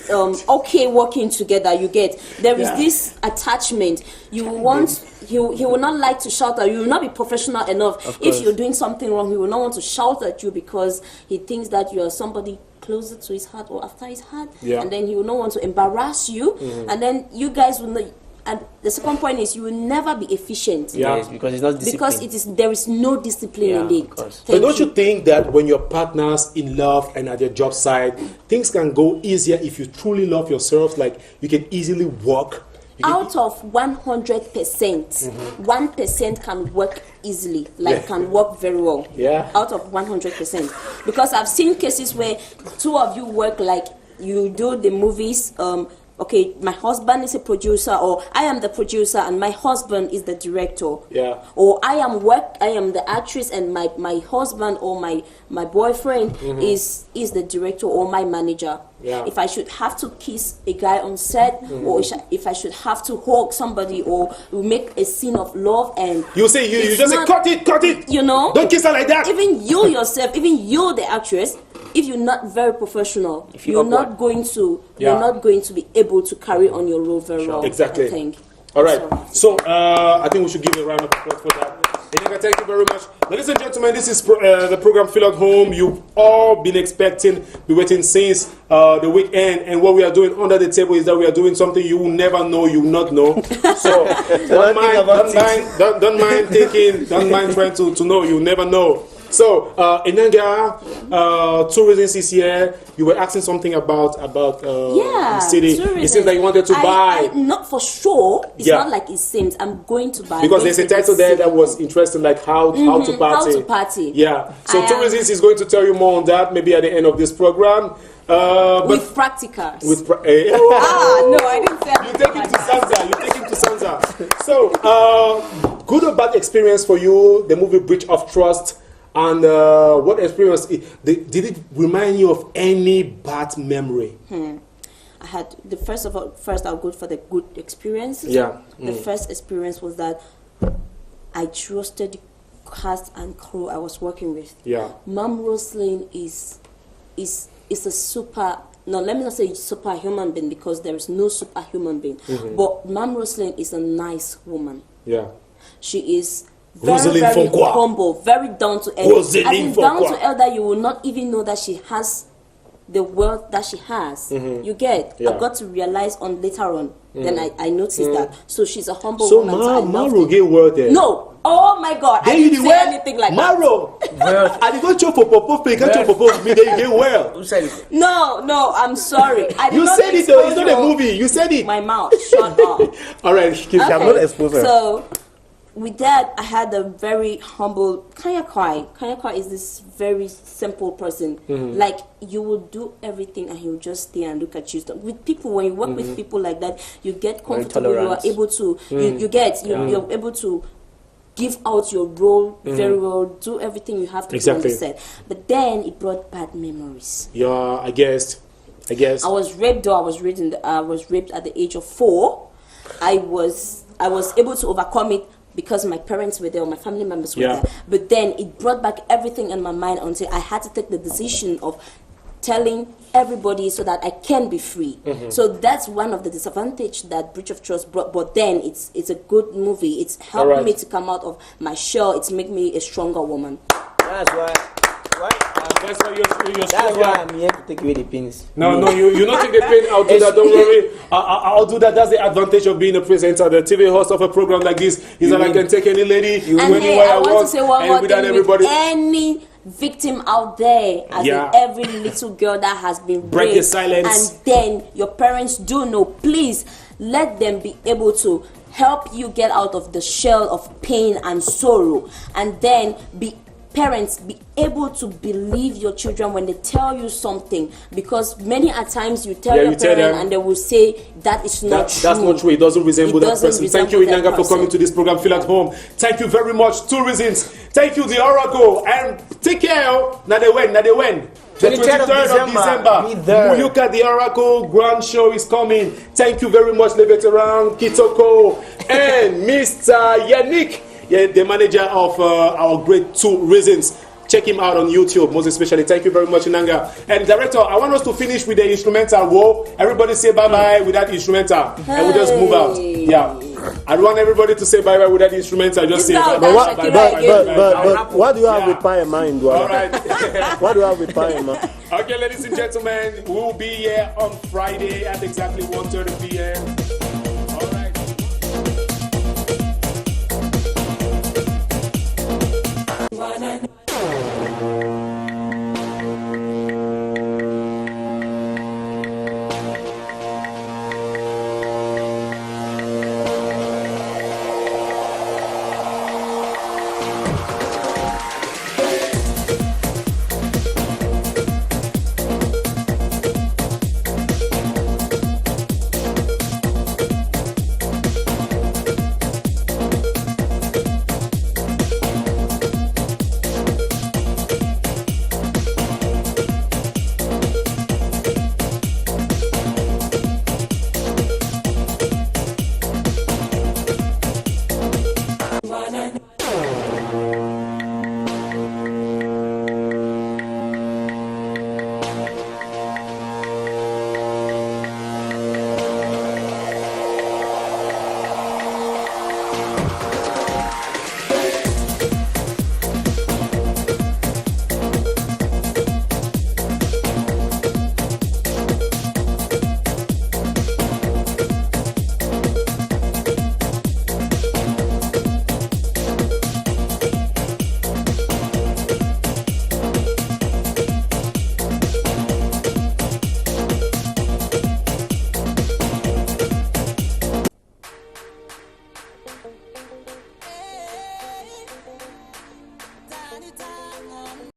okay working together. You get, there is this attachment. You want, he will not like to shout at you. You will not be professional enough. If you're doing something wrong, he will not want to shout at you because he thinks that you are somebody closer to his heart or after his heart. And then he will not want to embarrass you. And then you guys will not. And the second point is you will never be efficient. Yes, because it's not discipline. Because there is no discipline in it. But don't you think that when you're partners in love and at your job site, things can go easier if you truly love yourself? Like you can easily work. Out of 100%, 1% can work easily, can work very well. Out of 100%. Because I've seen cases where two of you work, like you do the movies, okay, my husband is a producer, or I am the producer and my husband is the director. Or I am the actress and my husband or my boyfriend is the director or my manager. If I should have to kiss a guy on set, or if I should have to hug somebody, or make a scene of love, and you say you just say cut it. You know, don't kiss her like that. Even you yourself, even you the actress, if you're not very professional, you're not going to be able to carry on your role very well. Exactly. I think. All right. So I think we should give a round of applause for that. Ineka, thank you very much. Ladies and gentlemen, this is the program Feel at Home. You've all been waiting since the weekend. And what we are doing under the table is that we are doing something you will never know, you will not know. So don't mind trying to know, you never know. So, Enanga, tourism is here. You were asking something about the city. Tourism. It seems that you wanted to buy. Not for sure. It's not like it seems. I'm going to buy. Because there's a title there that was interesting, like how to party. How to party. Yeah. So tourism is going to tell you more on that maybe at the end of this program. With practicals. No, I didn't say. You take him to Sansa. So, good or bad experience for you? The movie Breach of Trust. And what experience did it remind you of any bad memory? I had first I'll go for the good experiences. The first experience was that I trusted the cast and crew I was working with. Mom Roslyn is a super. No, let me not say superhuman being because there is no superhuman being. But Mom Roslyn is a nice woman. She is very humble, very down to earth. Down to earth that you will not even know that she has the wealth that she has. You get? I got to realize later on. Then I noticed that. So she's a humble woman. So Maro get wealth there. No. Oh my God! I didn't say anything like Maro. I didn't go chop for Popo. You can't chop for Popo. Me, then you get well. No. I'm sorry. You said it though. It's not a movie. You said it. My mouth. Shut up. All right. Okay. I'm not exposed. So. With that, I had a very humble Kanya Kwai. Kanya Kwai is this very simple person. Like, you will do everything and he will just stay and look at you. With people, when you work with people like that, you get comfortable. You are able to, you're able to give out your role very well, do everything you have to do on the set. But then it brought bad memories. Yeah, I guess. I was raped though. I was raped at the age of 4. I was able to overcome it because my parents were there or my family members were Yeah. there. But then it brought back everything in my mind until I had to take the decision of telling everybody so that I can be free. So that's one of the disadvantage that Breach of Trust brought. But then it's a good movie. It's helped Alright. me to come out of my shell. It's made me a stronger woman. That's why. That's why you're That's stronger. why I'm here to take away the pains. No, you not take the pain. I'll do that. Don't worry. I'll do that. That's the advantage of being a presenter, the TV host of a program like this. Is that I can take any lady And hey, anywhere I want to say one and more without thing everybody. with any victim out there, as Yeah. in every little girl that has been Break the raped, silence. and then your parents do know, please let them be able to help you get out of the shell of pain and sorrow, and then parents be able to believe your children when they tell you something, because many a times you tell Yeah, your you tell parent them. and they will say that is not true. That's not true. It doesn't resemble It that doesn't person. Thank you, resemble that Inyanga, for coming person. to this program. Feel at home. Thank you very much. 2 reasons. Thank you, the Oracle, and take care. Now they win. The 23rd of 23rd of December. Be there. Look at the Oracle Grand Show is coming. Thank you very much, Le Veteran, Kitoko, and Mr. Yannick, the manager of our great 2 reasons. Check him out on YouTube, most especially. Thank you very much, Inanga. And director, I want us to finish with the instrumental. Whoa, everybody say bye-bye with that instrumental. And we just move out. Yeah. I want everybody to say bye-bye with that instrumental. Just say bye-bye. But what do you have with Pie in mind? All right. What do you have with Pie in mind? Okay, ladies and gentlemen, we will be here on Friday at exactly 1:30 p.m.